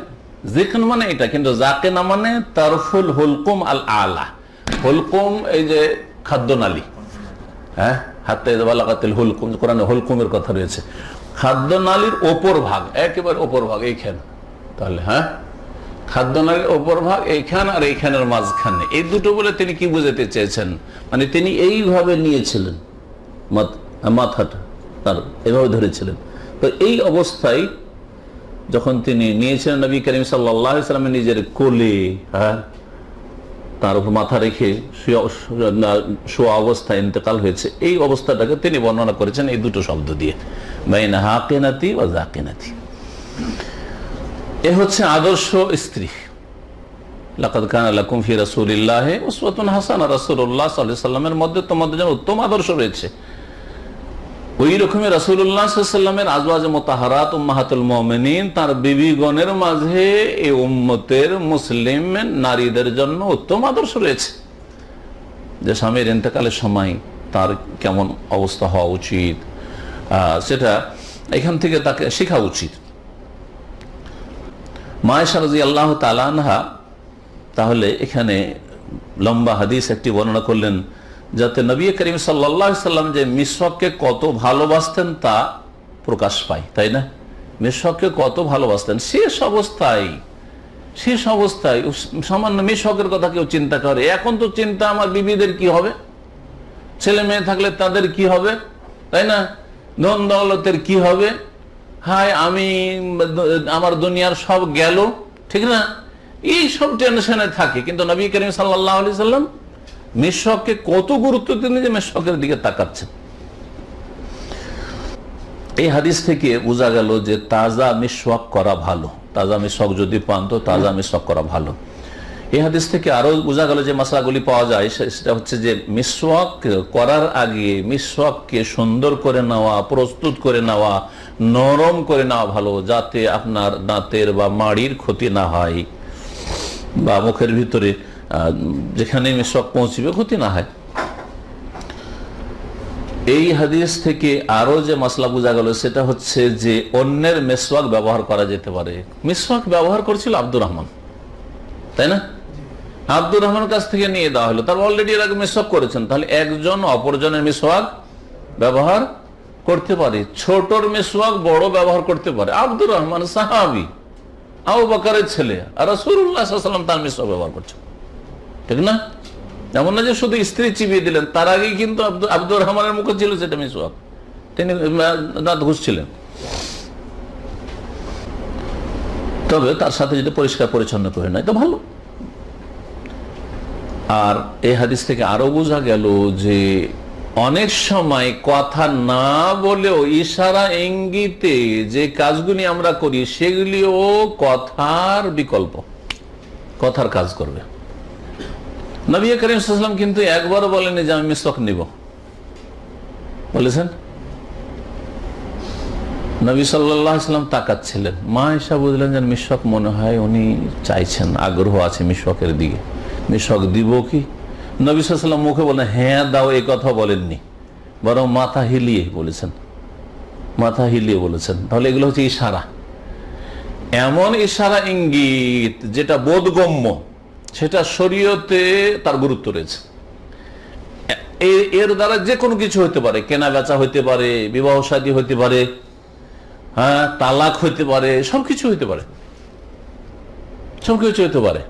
জিকন মানে এটা, কিন্তু জাকেনা মানে তারফুল হুলকুম আল আলা। হুলকুম এই যে খাদ্যনালী, হ্যাঁ হাতে বালাকাতিল হুলকুম, কোরআনে হুলকুমের কথা রয়েছে। খাদ্যনালীর ওপর ভাগ, একেবারে ওপর ভাগ এইখানে, তাহলে হ্যাঁ খাদ্যনালীর ওপর ভাগ এইখান আর এইখানের মাঝখানে, এই দুটো বলে তিনি কি বুঝাতে চেয়েছেন? মানে তিনি এইভাবে নিয়েছিলেন মাথাটা, তার এভাবে ধরেছিলেন। তো এই অবস্থায় যখন তিনি নিয়েছিলেন নবী করিম সাল্লাল্লাহু আলাইহি ওয়াসাল্লামের নিজের কোলে, হ্যাঁ তার উপর মাথা রেখে শোয়া অবস্থায় ইন্তেকাল হয়েছে, এই অবস্থাটাকে তিনি বর্ণনা করেছেন এই দুটো শব্দ দিয়ে, বাইনা হাকিনাতি ওয়া জাকিনাতি। এ হচ্ছে আদর্শ স্ত্রী। লাকাদ কানা লাকুম ফি রাসূলিল্লাহি উসওয়াতুন হাসানাহ, রাসূলুল্লাহ সাল্লাল্লাহু আলাইহি ওয়াসাল্লামের মধ্যে তোমাদের জন্য উত্তম আদর্শ রয়েছে। ওই রকমই রাসূলুল্লাহ সাল্লাল্লাহু আলাইহি ওয়াসাল্লামের আজওয়াজে মুতাহহারাত উম্মাহাতুল মুমিনিন, তার বিবিগণের মাঝে এই উম্মতের মুসলিম নারীদের জন্য উত্তম আদর্শ রয়েছে, যে স্বামীর ইন্তেকালের সময় তার কেমন অবস্থা হওয়া উচিত, সেটা এখান থেকে তাকে শেখা উচিত। মা আয়েশা রাদিয়াল্লাহু তাআলা আনহা তাহলে এখানে লম্বা হাদিস একটি বর্ণনা করলেন, যাতে নবী করিম সাল্লাল্লাহু আলাইহি সাল্লাম যে মিসওয়াককে কত ভালোবাসতেন তা প্রকাশ পায়, তাই না? মিসওয়াককে কত ভালোবাসতেন, শেষ অবস্থায় সামান্য মিসওয়াকের কথা কেউ চিন্তা করে। এখন তো চিন্তা আমার বিবিদের কি হবে, ছেলে মেয়ে থাকলে তাদের কি হবে, তাই না, ধন দৌলতের কি হবে, হায় আমি আমার দুনিয়ার সব গেল, ঠিক না, এই সব টেনশনে থাকে। কিন্তু নবী করিম সাল্লাল্লাহু আলাইহি সাল্লাম মিসওয়াককে কত গুরুত্ব দিন, যে মিসওয়াকের দিকে তাকাচ্ছেন। এই হাদিস থেকে বোঝা গেল যে তাজা মিসওয়াক করা ভালো, তাজা মিসওয়াক যদি পান তো তাজা মিসওয়াক করা ভালো। এই হাদিস থেকে আরো বোঝা গেল যে মশলাগুলি পাওয়া যায়, সেটা হচ্ছে যে মিসওয়াক করার আগে মিসওয়াককে সুন্দর করে নেওয়া, প্রস্তুত করে নেওয়া, নরম করে নেওয়া ভালো, যাতে আপনার দাঁতের বা মাড়ির ক্ষতি না হয়, বা মুখের ভিতরে যেখানে মিসওয়াক পৌঁছবে ক্ষতি না হয়। এই হাদিস থেকে আরো যে মাসলা বোঝা গেল সেটা হচ্ছে যে অন্যের মিসওয়াক ব্যবহার করা যেতে পারে। মিসওয়াক ব্যবহার করছিল আব্দুর রহমান, তাই না? আব্দুর রহমানের কাছ থেকে নিয়ে দেওয়া হলো, তার অলরেডি এর আগে মিসওয়াক করেছেন, তাহলে একজন অপরজনের মিসওয়াক ব্যবহার করতে পারে। ছোটর মিসওয়াক বড় ব্যবহার করতে পারে। আব্দুর রহমান সাহাবী, আবু বকরের ছেলে, আর রাসূলুল্লাহ সাল্লাল্লাহু আলাইহি ওয়াসাল্লাম তার মিসওয়াক ব্যবহার করছেন, ঠিক না? এমন না যে শুধু স্ত্রী চিবিয়ে দিলেন, তার আগেই কিন্তু আব্দুর রহমানের মুখে ছিল সেটা মিসওয়াক, তিনি দাঁত ঘুষছিলেন। তবে তার সাথে যদি পরিষ্কার পরিচ্ছন্ন করে নেয় তো ভালো। আর এই হাদিস থেকে আরো বোঝা গেল যে অনেক সময় কথা না বলেও ইশারা ইঙ্গিতে যে কাজগুলি আমরা করি সেগুলিও কথার বিকল্প, কথার কাজ করবে। নবী করিম সাল্লাল্লাহু আলাইহি ওয়াসাল্লাম কিন্তু একবারও বলেনি যে আমি মিসওয়াক নিব, বলেছেন? নবী সাল্লাল্লাহু আলাইহি ওয়াসাল্লাম তাকাচ্ছিলেন, মা আয়েশা বুঝলেন যে মিসওয়াক মনে হয় উনি চাইছেন, আগ্রহ আছে মিসওয়াকের দিকে, মিসওয়াক দিব কি? নবী সাল্লাল্লাহু আলাইহি ওয়াসাল্লাম মুখে বলেন হ্যাঁ দাও, এই কথা বলেননি, বরং মাথা হিলিয়ে বলেছেন, মাথা হিলিয়ে বলেছেন। তাহলে এগুলো হচ্ছে ইশারা, এমন ইশারা ইঙ্গিত যেটা বোধগম্য, সেটা শরীয়তে তার গুরুত্ব রয়েছে। এর দ্বারা যে কোনো কিছু হতে পারে, কেনা বেচা হইতে পারে, বিবাহ শাদী হইতে পারে, হ্যাঁ তালাক হইতে পারে, সবকিছু হইতে পারে, সবকিছু হইতে পারে।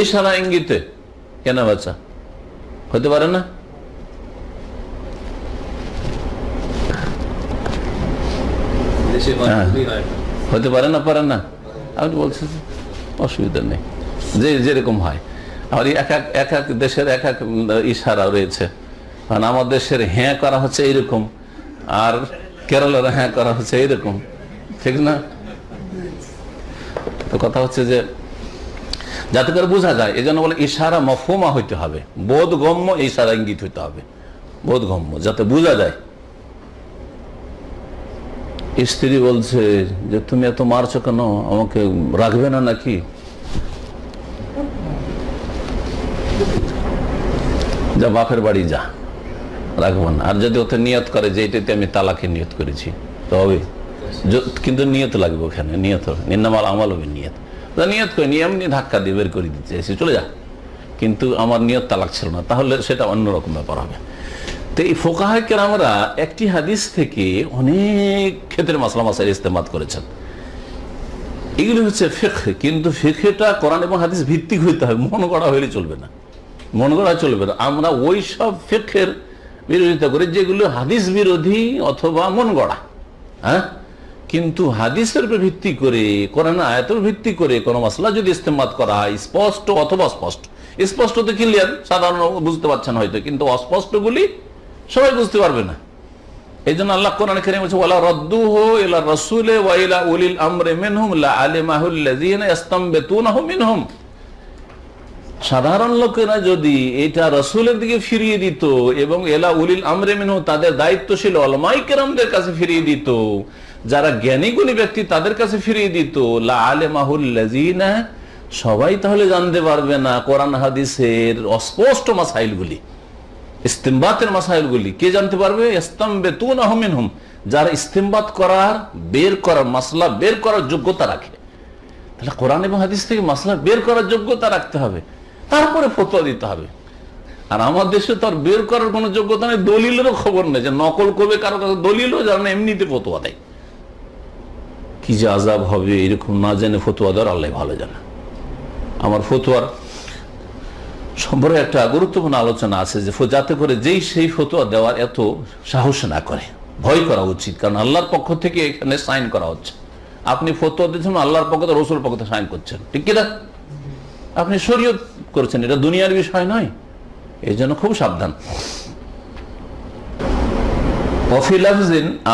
ইশারা ইঙ্গিতে কেনা বেচা হতে পারে না? হতে পারে না, পারে না? আপনি বলছেন অসুবিধা নেই, যে যেরকম হয়। আর এক এক দেশের এক এক ইশারা রয়েছে। কারণ আমার দেশের হ্যাঁ করা হচ্ছে এইরকম, আর কেরলের হ্যাঁ করা হচ্ছে এইরকম, ঠিক না? তো কথা হচ্ছে যে যাতে করে বোঝা যায়, এই জন্য বলে ইশারা মফহুমা হইতে হবে, বোধগম্য ইশারা ইঙ্গিত হইতে হবে, বোধগম্য, যাতে বোঝা যায়। স্ত্রী বলছে যে তুমি এত মারছো কেন, আমাকে রাখবে না নাকি? যা বাপের বাড়ি যা, রাখবো না। আর যদি ওতে নিয়ত করে যে এটাতে আমি তালাকে নিয়ত করেছি, তবে কিন্তু নিয়ত লাগবে ওখানে, নিয়ত নিন্নামাল আমল হবে, নিয়ত নিয়ত করে নিয়ে এমনি ধাক্কা দিয়ে বের করে দিতে চাইছি, চলে যা, কিন্তু আমার নিয়ত তালাক ছিল না, তাহলে সেটা অন্যরকম ব্যাপার হবে। তো এই ফোকাহায়ে কেরামরা একটি হাদিস থেকে অনেক ক্ষেত্রে মাসলা মাসাইল ইস্তেমাদ করেছেন। এগুলি হচ্ছে ফিকহ, কিন্তু ফিকহটা কোরআন এবং হাদিস ভিত্তিক হইতে হবে, মন গড়া হইলে চলবে না, মন গড়া চলবে না। আমরা ওই সব ফিকহের বিরোধিতা করি যেগুলো হাদিস বিরোধী অথবা মন গড়া। হ্যাঁ, কিন্তু হাদিসের উপর ভিত্তি করে, কোরআন আয়াতের ভিত্তি করে কোনো মাসলা যদি ইস্তেমাদ করা হয়, স্পষ্ট অথবা অস্পষ্ট, স্পষ্ট তো ক্লিয়ার, সাধারণ বুঝতে পারছেন হয়তো, কিন্তু অস্পষ্টগুলি সবাই বুঝতে পারবে না। এই জন্য আল্লাহ কোরআনে কারীমে বলেছে ওয়ালা রাদ্দুহু ইলা রাসূলি ওয়া ইলা উলিল আমরি মিনহুম লাআলিমাহুল্লাযীনা ইসতামবিতুনাহু মিনহুম। সাধারণ লোকেরা যদি এটা রাসূলের দিকে ফিরিয়ে দিত এবং এলা উলিল আমরি মিনহুম, তাদের দায়িত্বশীল উলামায়ে কেরামদের কাছে ফিরিয়ে দিত, যারা জ্ঞানী গুণী ব্যক্তি তাদের কাছে ফিরিয়ে দিত, লাআলিমাহুল্লাযীনা, সবাই তাহলে জানতে পারবে না কোরআন হাদিসের অস্পষ্ট মাসাইলগুলি, ইস্তিমবাতের মাসাইলগুলি। কে জানতে পারবে? ইসতামবিতুনাহু মিনহুম, যারা ইস্তিমবাত করার, বের করার, মাসলা বের করার যোগ্যতা রাখে। তাহলে কোরআন এবং হাদিস থেকে মাসলা বের করার যোগ্যতা রাখতে হবে, তারপরে ফতোয়া দিতে হবে। আর আমার দেশে তো আর বের করার কোনো যোগ্যতা নেই, দলিলেরও খবর নেই, যে নকল করবে কারো কাছে, দলিলও জানে, এমনিতে ফতোয়া দেয়। কি যে আযাব হবে এরকম না জেনে ফতোয়া দেওয়ার, আল্লাহ ভালো জানে। আমার ফতোয়ার সম্পর্কে একটা গুরুত্বপূর্ণ আলোচনা আছে, যে যাতে করে যেই সেই ফতোয়া দেওয়ার এত সাহস না করে, ভয় করা উচিত। কারণ আল্লাহর পক্ষ থেকে এখানে সাইন করা হচ্ছে, আপনি ফতোয়া দিচ্ছেন আল্লাহর পক্ষ থেকে, রাসূলের পক্ষ থেকে সাইন করছেন, ঠিক কিনা? আপনি শরীয়ত করছেন, এটা দুনিয়ার বিষয় নয়, এই জন্য খুব সাবধান।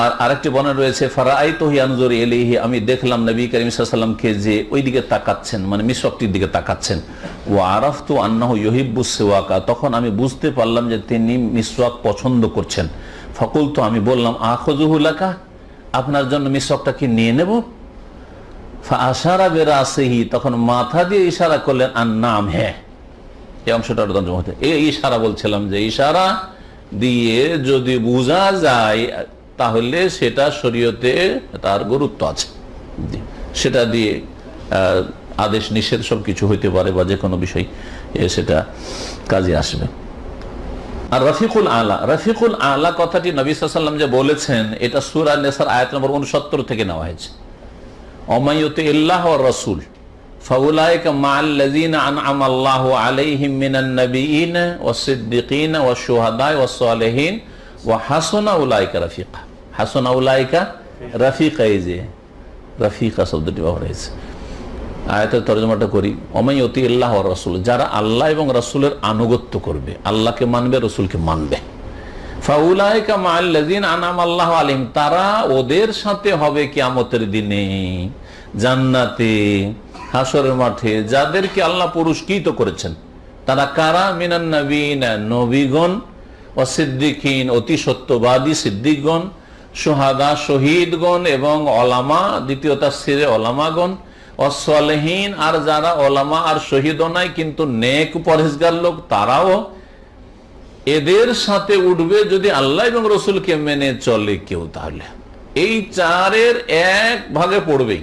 আর আরেকটি বর্ণনা রয়েছে, ফারাআইতুহু ইয়ানজুরু ইলাইহি, আমি দেখলাম নবী করিম সাল্লাল্লাহু আলাইহি ওয়াসাল্লামকে যে ওই দিকে তাকাচ্ছেন, মানে মিসওয়াকটির দিকে তাকাচ্ছেন। ওয়া আরাফতু আন্নাহু ইউহিব্বুস সিওয়াকা, তখন আমি বুঝতে পারলাম যে তিনি মিসওয়াক পছন্দ করছেন। ফাকুলতু, আমি বললাম, আখুযুহু লাকা, আপনার জন্য মিসওয়াকটা কি নিয়ে নেব? ফাআশারা বিরাসিহি, তখন মাথা দিয়ে ইশারা করলেন, আন-নাম, হ্যাঁ। এই অংশটা এই ইশারা বলছিলাম, যে ইশারা দিয়ে যদি বোঝা যায় তাহলে সেটা শরীয়তে তার গুরুত্ব আছে, সেটা দিয়ে আদেশ নিষেধ সবকিছু হইতে পারে, বা যে কোনো বিষয় সেটা কাজে আসবে। আর রফিকুল আলা, রফিকুল আলা কথাটি নবী সাল্লাল্লাহু আলাইহি ওয়াসাল্লাম যে বলেছেন, এটা সূরা নিসার আয়াত নম্বর 69 থেকে নেওয়া হয়েছে। ওমাইয়ুতিল্লাহ ওয়ার রাসূল ফাউলাইকা মাআল্লাযীনা আনআমা আল্লাহু আলাইহিম মিনান নাবিয়িনা ওয়াস-সিদ্দিকিনা ওয়াশ-শুহাদা'i ওয়াস-সালিহিন ওয়া হাসুনা উলাইকা রাফিকা। হাসুনা উলাইকা রাফিকা, এই যে রাফিকা শব্দটি ব্যবহার হয়েছে। আয়াতের তরজমাটা করি, ওমাইয়ুতিল্লাহ ওয়ার রাসূল, যারা আল্লাহ এবং রাসূলের আনুগত্য করবে, আল্লাহকে মানবে, রাসূলকে মানবে। ফাউলাইকা মাআল্লাযীনা আনআমা আল্লাহু আলাইহিম, তারা ওদের সাথে হবে কিয়ামতের দিনে জান্নাতে, হাসরের মাঠে, যাদেরকে আল্লাহ পুরস্কৃত করেছেন। তারা কারা? মিনান নবীনা, নবীগণ, ও সিদ্দিকিন, অতি সত্যবাদী সিদ্দিকগণ, শুহাদা, শহীদগণ, এবং ওলামা, দ্বিতীয় তাফসীরে ওলামাগণ, ও সালেহীন, আর যারা ওলামা আর শহীদও নাই কিন্তু নেক পরহেজগার লোক, তারাও এদের সাথে উঠবে যদি আল্লাহ এবং রাসূলকে মেনে চলে কেউ। তাহলে এই চারের এক ভাগে পড়বেই,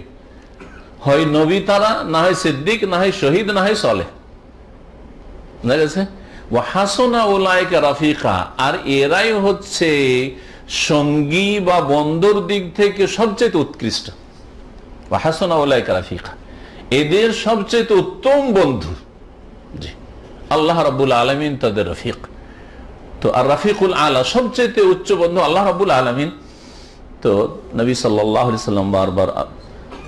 হয় নবী তারা, না হয় সিদ্দিক, না হয় শহীদ, না হয় সালেহ। বুঝা গেছে? ওয়া হাসুনা উলাইকা রাফিকা, আর এরাই হচ্ছে সঙ্গী বা বন্ধুর দিক থেকে সবচেয়ে উৎকৃষ্ট। ওয়া হাসুনা উলাইকা রাফিকা, এদের সবচেয়ে উত্তম বন্ধু। জি, আল্লাহ রাব্বুল আলামিন তাদের রফিক। তো আর রাফিকুল আলা, সবচেয়ে উচ্চ বন্ধু আল্লাহ রাব্বুল আলামিন। তো নবী সাল্লাল্লাহু আলাইহি সাল্লাম বারবার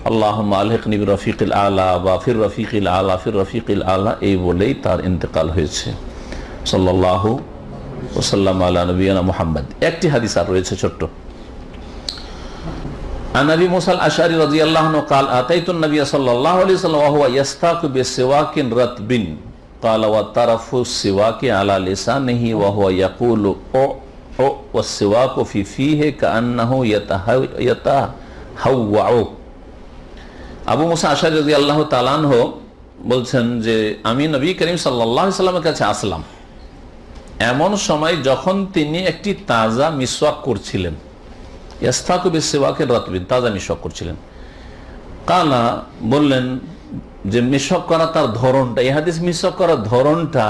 আল্লাহুম্মা আলহিকনি বিরফিকিল আলা বা ফির রফিকিল আলা ফির রফিকিল আলা, এই বলেই তার ইন্তেকাল হয়েছে। সাল্লাল্লাহু ওয়াসাল্লাম আলা নবিয়ানা মুহাম্মদ। একটি হাদিস আর রয়েছে ছোট্ট। عن ابي موسى الاشعري رضي الله عنه قال اتيت النبي صلى الله عليه وسلم وهو يستاق بسواك رطب قال وطرف السواك على لسانه وهو يقول او او والسواك في فيه كانه يتهوع। আবু মুসা আশআরী রাদিয়াল্লাহু তাআলা আনহু বলছেন যে আমি নবী করিম সাল্লাল্লাহু আলাইহি ওয়াসাল্লামের কাছে আসলাম এমন সময় যখন তিনি একটি তাজা মিসওয়াক করছিলেন। ইয়াস্তাকু বিসওয়াকিন রাতবিন, তাজা মিসওয়াক করছিলেন। কালা বললেন যে মিসওয়াক করা তার ধরনটা, এই হাদিস মিসওয়াক করার ধরনটা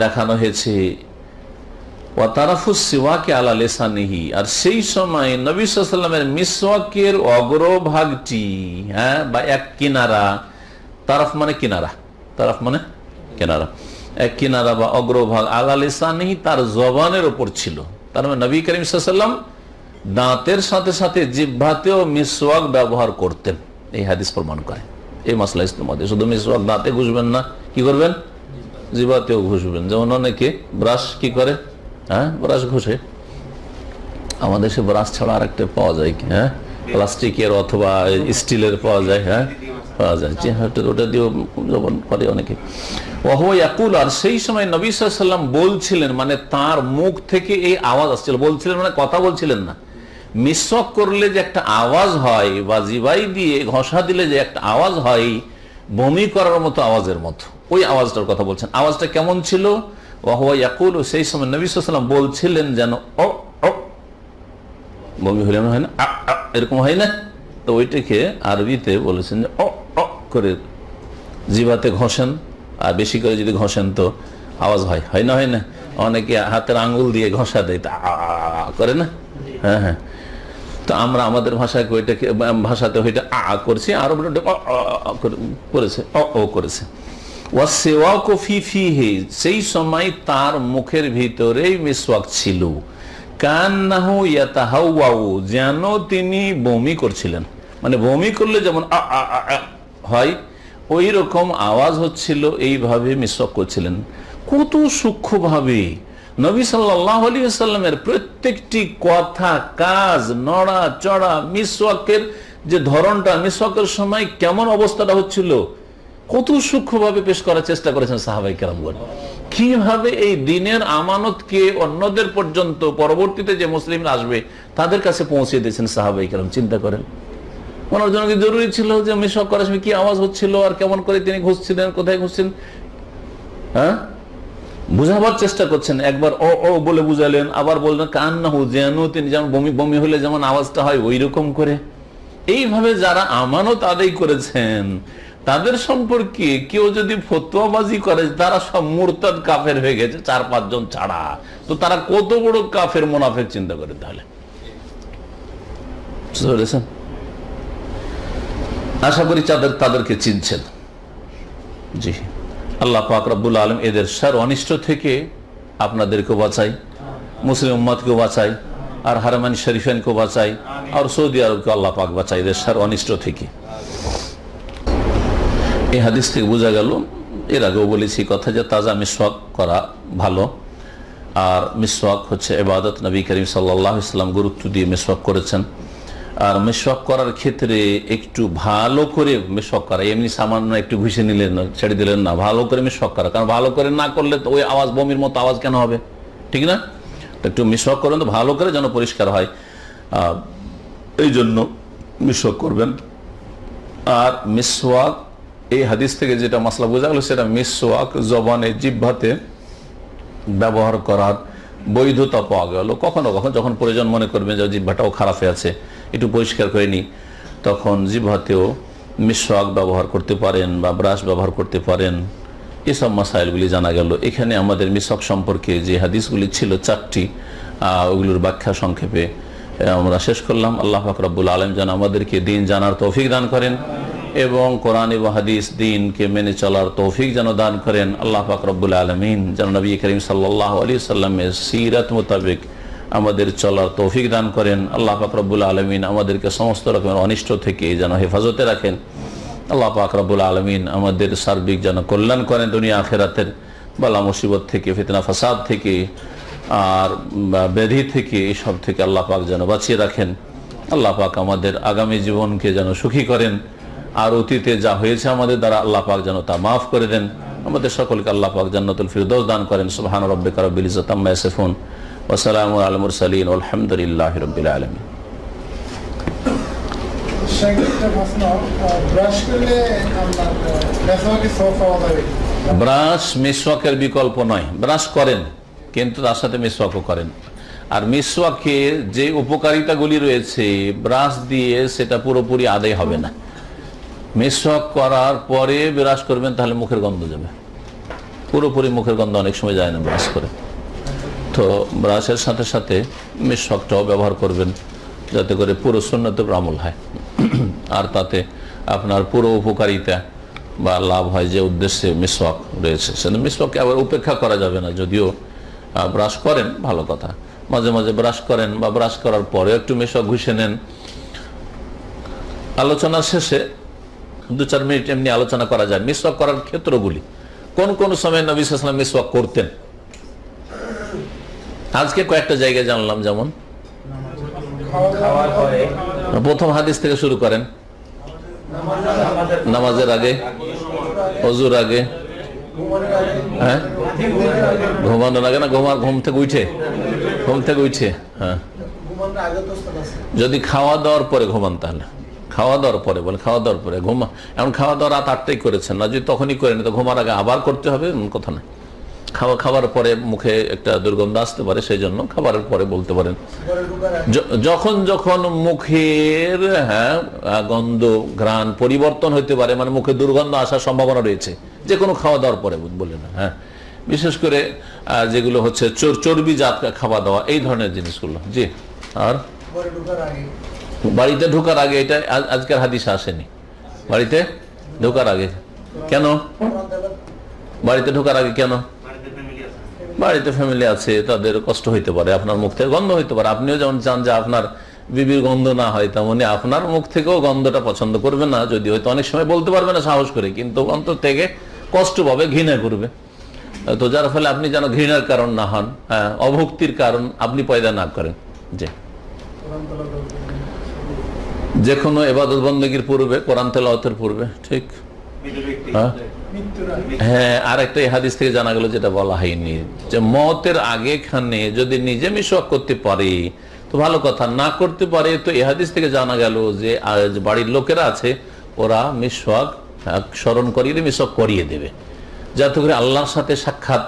দেখানো হয়েছে। ওয়া তারাফুস সিওয়াকি আলা লিসানিহি, আর সেই সময় নবী সাল্লাল্লাহু আলাইহি ওয়াসাল্লামের মিসওয়াকের অগ্রভাগটি, বা এক কিনারা, তারাফ মানে কিনারা, তারাফ মানে কিনারা, এক কিনারা বা অগ্রভাগ আলা লিসানিহি তার জবানের উপর ছিল। তার মানে নবী করিম সাল্লাল্লাহু আলাইহি ওয়াসাল্লাম দাঁতের সাথে সাথে জিহ্বাতেও মিসওয়াক ব্যবহার করতেন, এই হাদিস প্রমাণ করে। এই মাসলা ইসলামে শুধু মিসওয়াক দাঁতে ঘুষবেন না, কি করবেন? জিহ্বাতেও ঘুষবেন। যেমন অনেকে ব্রাশ কি করে, ব্রাশ ঘষে। আমাদের দেশে ব্রাশ ছাড়া আর একটা পাওয়া যায় কি, প্লাস্টিকের অথবা স্টিলের পাওয়া যায়, পাওয়া যায়, ওটা দিয়েও জবান করে অনেকে। ওয়া ইয়াকুল, আর সেই সময় নবী সাল্লাল্লাহু আলাইহি ওয়াসাল্লাম বলছিলেন, মানে তার মুখ থেকে এই আওয়াজ আসছিল। বলছিলেন মানে কথা বলছিলেন না, মিসওয়াক করলে যে একটা আওয়াজ হয় বা জিবাই দিয়ে ঘষা দিলে যে একটা আওয়াজ হয়, বমি করার মতো আওয়াজের মতো, ওই আওয়াজটার কথা বলছেন। আওয়াজটা কেমন ছিল? ওয়া ইয়াকুল, সেই সময় নবী সাল্লাল্লাহু আলাইহি ওয়াসাল্লাম বলছিলেন যেন ও ও, বমি হলে হয় না, এরকম হয় না, তো ওইটাকে আরবিতে বলেছেন যে ও ও করে জিবাতে ঘষেন, আর বেশি করে যদি ঘষেন তো আওয়াজ হয়, হয় না, হয় না? অনেকে হাতের আঙ্গুল দিয়ে ঘষা দেয়, তা করে না? হ্যাঁ হ্যাঁ। তো আমরা আমাদের ভাষায় ওইটাকে ভাষাতে ওইটা করছি, আর করেছে ও করেছে। ওয়াসওয়াকু ফি ফিহি, সেই সময় তার মুখের ভিতরেই মিসওয়াক ছিল। কান্নাহু ইয়াতাহাওয়াউ, যেন তিনি বমি করছিলেন, মানে বমি করলে যেমন হয় ওই রকম আওয়াজ হচ্ছিল, এইভাবে মিসওয়াক করছিলেন। কত সূক্ষ্মভাবে নবী সাল্লাল্লাহু আলাইহি ওয়াসাল্লামের প্রত্যেকটি কথা, কাজ, নড়া চড়া, মিসওয়াকের যে ধরনটা, মিসওয়াকের সময় কেমন অবস্থাটা হচ্ছিল, কত সূক্ষ্মভাবে পেশ করার চেষ্টা করেছেন সাহাবায়ে কেরামগণ। কিভাবে এই দিনের আমানতকে অন্যদের পর্যন্ত, পরবর্তীতে যে মুসলিমরা আসবে তাদের কাছে পৌঁছে দিয়েছেন সাহাবায়ে কেরাম। চিন্তা করেন, ওনার জন্য কি জরুরি ছিল যে মিসওয়াক করার সময় কি আওয়াজ হচ্ছিল আর কেমন করে তিনি ঘুষছিলেন, কোথায় ঘুষছেন, বুঝাবার চেষ্টা করছেন। একবার ও ও বলে বুঝালেন, আবার বললেন কান্নাহু, যেন তিনি যেমন বমি বমি হলে যেমন আওয়াজটা হয় ওই রকম করে। এইভাবে যারা আমানত আদায় করেছেন তাদের সম্পর্কে কেউ যদি ফতোয়াবাজি করে, তারা সব মুরতাদ কাফের হয়ে গেছে 4-5 জন ছাড়া, তো তারা কত বড় কাফের মুনাফিক, চিন্তা করে তাহলে। বুঝতে পেরেছেন? আশা করি তাদেরকে চিনছেন। জি, আল্লাহ পাক রব্বুল আলামিন এদের শার অনিষ্ট থেকে আপনাদেরকে বাঁচাই, মুসলিম উম্মতকে বাঁচাই, আর হারামাইন শরীফাইনকে বাঁচাই, আর সৌদি আরবকে আল্লাহ পাক বাঁচাই এদের শার অনিষ্ট থেকে। এই হাদিস থেকে বোঝা গেল, এর আগেও বলেছি কথা, যে তাজা মিসওয়াক করা ভালো। আর মিসওয়াক হচ্ছে ইবাদত, নবী করিম সাল্লাল্লাহু আলাইহি ওয়াসাল্লাম গুরুত্ব দিয়ে মিসওয়াক করেছেন। আর মিসওয়াক করার ক্ষেত্রে একটু ভালো করে মিসওয়াক করা, এমনি সামান্য একটু ঘুষে নিলেন, ছেড়ে দিলেন না, ভালো করে মিসওয়াক করা। কারণ ভালো করে না করলে তো ওই আওয়াজ, বমির মতো আওয়াজ কেন হবে, ঠিক না? একটু মিসওয়াক করেন তো ভালো করে, যেন পরিষ্কার হয়, এই জন্য মিসওয়াক করবেন। আর মিসওয়াক, এই হাদিস থেকে যেটা মাসলা বোঝা গেল, সেটা মিসওয়াক জবানে, জিহ্বাতে ব্যবহার করার বৈধতা পাওয়া গেল। কখনো কখনো যখন প্রয়োজন মনে করবেন যে জিহ্বাটাও খারাপ হয়ে আছে, একটু পরিষ্কার করে নি, তখন জিহ্বাতেও মিসওয়াক ব্যবহার করতে পারেন বা ব্রাশ ব্যবহার করতে পারেন। এসব মাসাইলগুলি জানা গেল। এখানে আমাদের মিসওয়াক সম্পর্কে যে হাদিসগুলি ছিল 4টি, ওগুলোর ব্যাখ্যা সংক্ষেপে আমরা শেষ করলাম। আল্লাহ পাক রব্বুল আলামিন যেন আমাদেরকে দিন জানার তৌফিক দান করেন এবং কোরআন এবং হাদিস দিনকে মেনে চলার তৌফিক যেন দান করেন। আল্লাহ পাক রব্বুল আলামিন যেন নবী করিম সাল্লাল্লাহু আলাইহি ওয়াসাল্লামের সিরাত মোতাবেক আমাদের চলার তৌফিক দান করেন। আল্লাহ পাক রব্বুল আলমিন আমাদেরকে সমস্ত রকমের অনিষ্ট থেকে যেন হেফাজতে রাখেন। আল্লাহ পাক রব্বুল আলমিন আমাদের সার্বিক যেন কল্যাণ করেন দুনিয়া আখেরাতের বালা মুসিবত থেকে, ফিতনা ফাসাদ থেকে আর ব্যাধি থেকে, এইসব থেকে আল্লাহ পাক যেন বাঁচিয়ে রাখেন। আল্লাহ পাক আমাদের আগামী জীবনকে যেন সুখী করেন, আর অতীতে যা হয়েছে আমাদের দ্বারা আল্লাহ পাক যেন তা মাফ করে দেন। আমাদের সকলকে আল্লাহ পাক জান্নাতুল ফিরদৌস দান করেন। সুবহান রাব্বিকা রাব্বিল ইজ্জাতি আম্মা ইয়াসিফুন ওয়া সালামুন আলাল মুরসালিন আলহামদুলিল্লাহি রাব্বিল আলামিন। ব্রাশ মিসওয়াকের বিকল্প নয়, ব্রাশ করেন কিন্তু তার সাথে মিসওয়াকও করেন। আর মিসওয়াকের যে উপকারিতাগুলি রয়েছে ব্রাশ দিয়ে সেটা পুরোপুরি আদায় হবে না। মিসওয়াক করার পরে ব্রাশ করবেন তাহলে মুখের গন্ধ যাবে, পুরোপুরি মুখের গন্ধ অনেক সময় যায় না ব্রাশ করে। তো ব্রাশের সাথে সাথে মিসওয়াকটাও ব্যবহার করবেন যাতে করে পুরো সুন্নতের আমল হয় আর তাতে আপনার পুরো উপকারিতা বা লাভ হয় যে উদ্দেশ্যে মিসওয়াক রয়েছে। সেটা মিসওয়াককে আবার উপেক্ষা করা যাবে না। যদিও ব্রাশ করেন ভালো কথা, মাঝে মাঝে ব্রাশ করেন বা ব্রাশ করার পরে একটু মিসওয়াক ঘুষে নেন। আলোচনার শেষে 2-4 মিনিট এমনি আলোচনা করা যায় মিসওয়াক করার ক্ষেত্রগুলি। কোন কোন সময় নবী সাল্লাল্লাহু আলাইহি ওয়াসাল্লাম মিসওয়াক করতেন আজকে কয়েকটা জায়গায় জানলাম। যেমন প্রথম হাদিস থেকে শুরু করেন, নামাজের আগে, ওযুর আগে, হ্যাঁ ঘুমানোর আগে না, ঘুম থেকে উঠে, হ্যাঁ যদি খাওয়া দাওয়ার পরে ঘুমান তাহলে খাওয়া দাওয়ার পরে বলে, খাওয়া দাওয়ার পরে ঘুমা, এমন খাওয়া দাওয়া রাত 8টায় করেছেন না, যদি তখনই করেন তো ঘুমার আগে আবার করতে হবে এমন কথা না। খাবার পরে মুখে একটা দুর্গন্ধ আসতে পারে, সেই জন্য খাবারের পরে বলতে পারেন। যখন যখন মুখের গন্ধ ঘ্রাণ পরিবর্তন হতে পারে, মানে মুখে দুর্গন্ধ আসার সম্ভাবনা রয়েছে, যে কোনো খাওয়া দাওয়ার পরে বলে না। হ্যাঁ, বিশেষ করে যেগুলো হচ্ছে চর্বি জাত খাওয়া দাওয়া, এই ধরনের জিনিসগুলো। জি, আর বাড়িতে ঢোকার আগে, এটা আজকের হাদিসে আসেনি। বাড়িতে ঢোকার আগে কেন? বাড়িতে ঢোকার আগে কেন? বাড়িতে ফ্যামিলি আছে, তাদের কষ্ট হইতে পারে, আপনার মুখ থেকে গন্ধ হইতে পারে। আপনিও যেমন চান যে আপনার বিবির গন্ধ না হয়, তেমনি আপনার মুখ থেকেও গন্ধটা পছন্দ করবে না, যদি হয়তো অনেক সময় বলতে পারবে না সাহস করে, কিন্তু অন্তর থেকে কষ্ট পাবে, ঘৃণা করবে। তো যার ফলে আপনি যেন ঘৃণার কারণ না হন, অভুক্তির কারণ আপনি পয়দা না করেন। যে কোনো ইবাদত বন্দেগীর পূর্বে, কোরআন তেলাওয়াতের পূর্বে, ঠিক। হ্যাঁ, আর একটা হাদিস থেকে জানা গেল যেটা বলা হয়নি, যে মওতের আগে খানে যদি নিজে মিসওয়াক করতে পারে তো ভালো কথা, না করতে পারে তো এই হাদিস থেকে জানা গেল যে বাড়ির লোকেরা আছে ওরা মিসওয়াক স্মরণ করিয়ে মিসওয়াক করিয়ে দেবে, যাতে করে আল্লাহর সাথে সাক্ষাৎ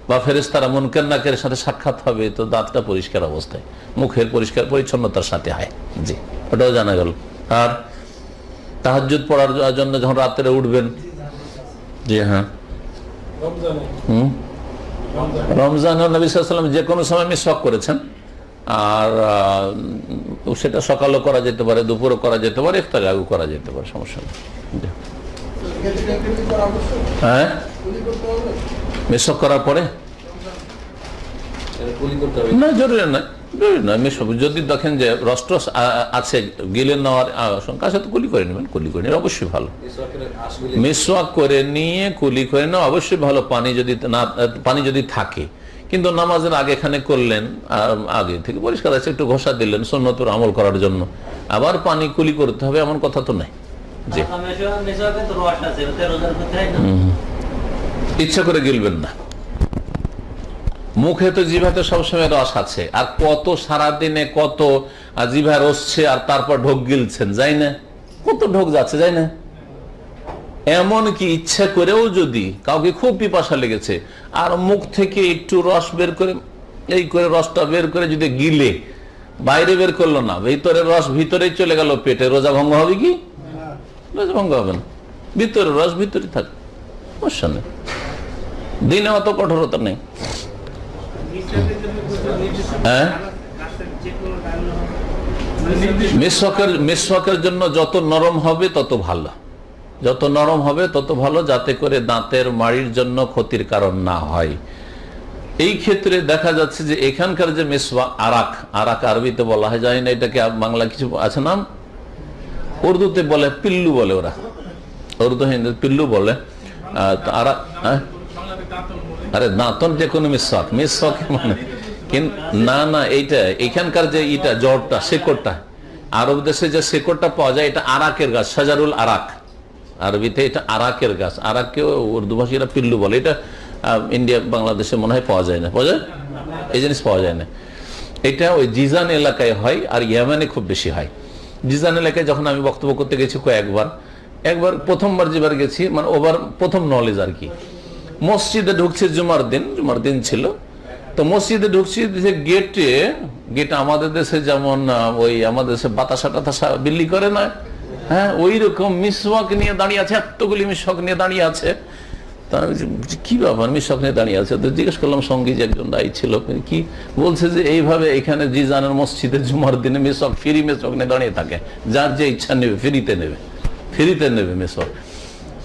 বা ফেরেশতারা মুনকার নাকিরের সাথে সাক্ষাৎ হবে, তো দাঁতটা পরিষ্কার অবস্থায়, মুখের পরিষ্কার পরিচ্ছন্নতার সাথে হয়। জি, ওটাও জানা গেল। আর তাহাজ্জুদ পড়ার জন্য যখন রাত্রে উঠবেন, জি হ্যাঁ, রমজান নবী সাল্লাল্লাহু আলাইহি ওয়াসাল্লাম যে কোনো সময় মিসওয়াক করেছেন, আর সেটা সকালও করা যেতে পারে, দুপুরও করা যেতে পারে, ইফতার আগেও করা যেতে পারে, সমস্যা নেই। হ্যাঁ, মিসওয়াক করার পরে না, জরুরি না, যদি দেখেন যে রস্ট আছে, গিলে নেওয়ার আশঙ্কা আছে, তো কুলি করে নেবেন, কুলি করে নিলে অবশ্যই ভালো। মিসওয়াক করে নিয়ে কুলি করে নেওয়া অবশ্যই ভালো, পানি যদি থাকে। কিন্তু নামাজের আগে এখানে করলেন, আগে থেকে পরিষ্কার আছে, একটু ঘষা দিলেন সুন্নতের আমল করার জন্য, আবার পানি কুলি করতে হবে এমন কথা তো নাই। জি, ইচ্ছা করে গিলবেন না, মুখে তো জিভাতে সবসময় রস আছে, আর কত সারাদিনে কত জিভা রসছে, আর তারপর ঢোক গিলছেন, যাই না, কত ঢোক যাচ্ছে, যাই না। এমন কি ইচ্ছা করেও যদি কাউকে খুব পিপাসা লেগেছে আর মুখ থেকে একটু রস বের করে, এই করে রসটা বের করে যদি গিলে, বাইরে বের করলো না, ভিতরে রস ভিতরেই চলে গেল পেটে, রোজা ভঙ্গ হবে কি? রোজা ভঙ্গ হবে না, ভিতরে রস ভিতরে থাকে, সমস্যা নেই, দিনে অত কঠোরতা নেই। হ্যাঁ, মিসওয়াকের জন্য যত নরম হবে তত ভালো, যত নরম হবে তত ভালো, যাতে করে দাঁতের মাড়ির জন্য ক্ষতির কারণ না হয়। এই ক্ষেত্রে দেখা যাচ্ছে যে এখানকার যে মেসওয়াক, আরাক, আরাক আরবিতে বলা হয়, জানি না এটাকে বাংলা কিছু আছে নাম, উর্দুতে বলে পিল্লু বলে, ওরা উর্দু হিন্দি পিল্লু বলে। আরাক, আরে দাঁতন যে কোনো মেসওয়াক, মেসওয়াক মানে না না, এইটা এখানকার যে ইটা জড়টা, শেকড়টা, আরব দেশে যে শেকড়টা পাওয়া যায় এটা আরাকের গাছ, সাজারুল আরাক, আরবিতে এটা আরাকের গাছ। আরাককে উর্দু ভাষীরা পিল্লু বলে। এটা ইন্ডিয়া বাংলাদেশে মনে হয় পাওয়া যায় না, পাওয়া যায়, এই জিনিস পাওয়া যায় না। এটা ওই জিজান এলাকায় হয় আর ইয়েমেনে খুব বেশি হয়। জিজান এলাকায় যখন আমি বক্তব্য করতে গেছি একবার প্রথমবার যেবার গেছি, মানে ওবার প্রথম নলেজ আর কি, মসজিদে ঢুকছে, জুমার দিন ছিল, তো মসজিদে ঢুকছি, গেটে আমাদের দেশে যেমন ওই আমাদের দেশে বাতাসা টাতাসা বিল্লি করে না, হ্যাঁ, ওই রকম মিসওয়াক নিয়ে দাঁড়িয়ে আছে, এতগুলি মিসওয়াক নিয়ে দাঁড়িয়ে আছে। তা আমি কি ব্যাপার, মিসওয়াক নিয়ে দাঁড়িয়ে আছে? তো জিজ্ঞেস করলাম, সঙ্গী যে একজন দায়ী ছিল, কি বলছে যে এইভাবে এখানে জিজানের মসজিদে জুমার দিনে মিসওয়াক, ফ্রি মিসওয়াক নিয়ে দাঁড়িয়ে থাকে, যার যে ইচ্ছা নেবে ফ্রিতে নেবে মিসওয়াক,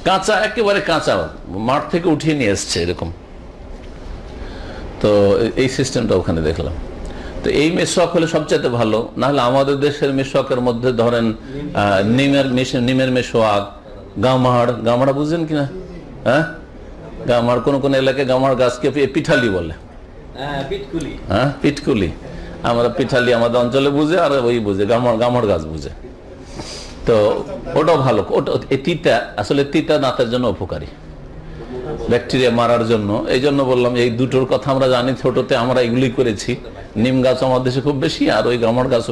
কাঁচা, একেবারে কাঁচা, মাঠ থেকে উঠিয়ে নিয়ে এসছে এরকম। তো এই সিস্টেমটা ওখানে দেখলাম। তো এই মেসওয়াক হলে সবচেয়ে ভালো, না হলে আমাদের দেশের মেসওয়াকের মধ্যে ধরেন নিমের মেসওয়াক, গামাড়া বুঝছেন কিনা? হ্যাঁ, গামার কোন কোন এলাকায় গামার গাছকে পিঠালি বলে, হ্যাঁ পিঠকুলি, আমরা পিঠালি আমাদের অঞ্চলে বুঝে, আর ওই বুঝে গামার গাছ বুঝে। তো ওটাও ভালো, ওটা তিতা, আসলে তিতা দাঁতের জন্য উপকারী, ব্যাকটেরিয়া মারার জন্য। এই জন্য বললাম, এই দুটোর কথা আমরা জানি, ছোটতে আমরা এগুলি করেছি। নিম গাছ আমাদের দেশে খুব বেশি, আর ওই গামার গাছ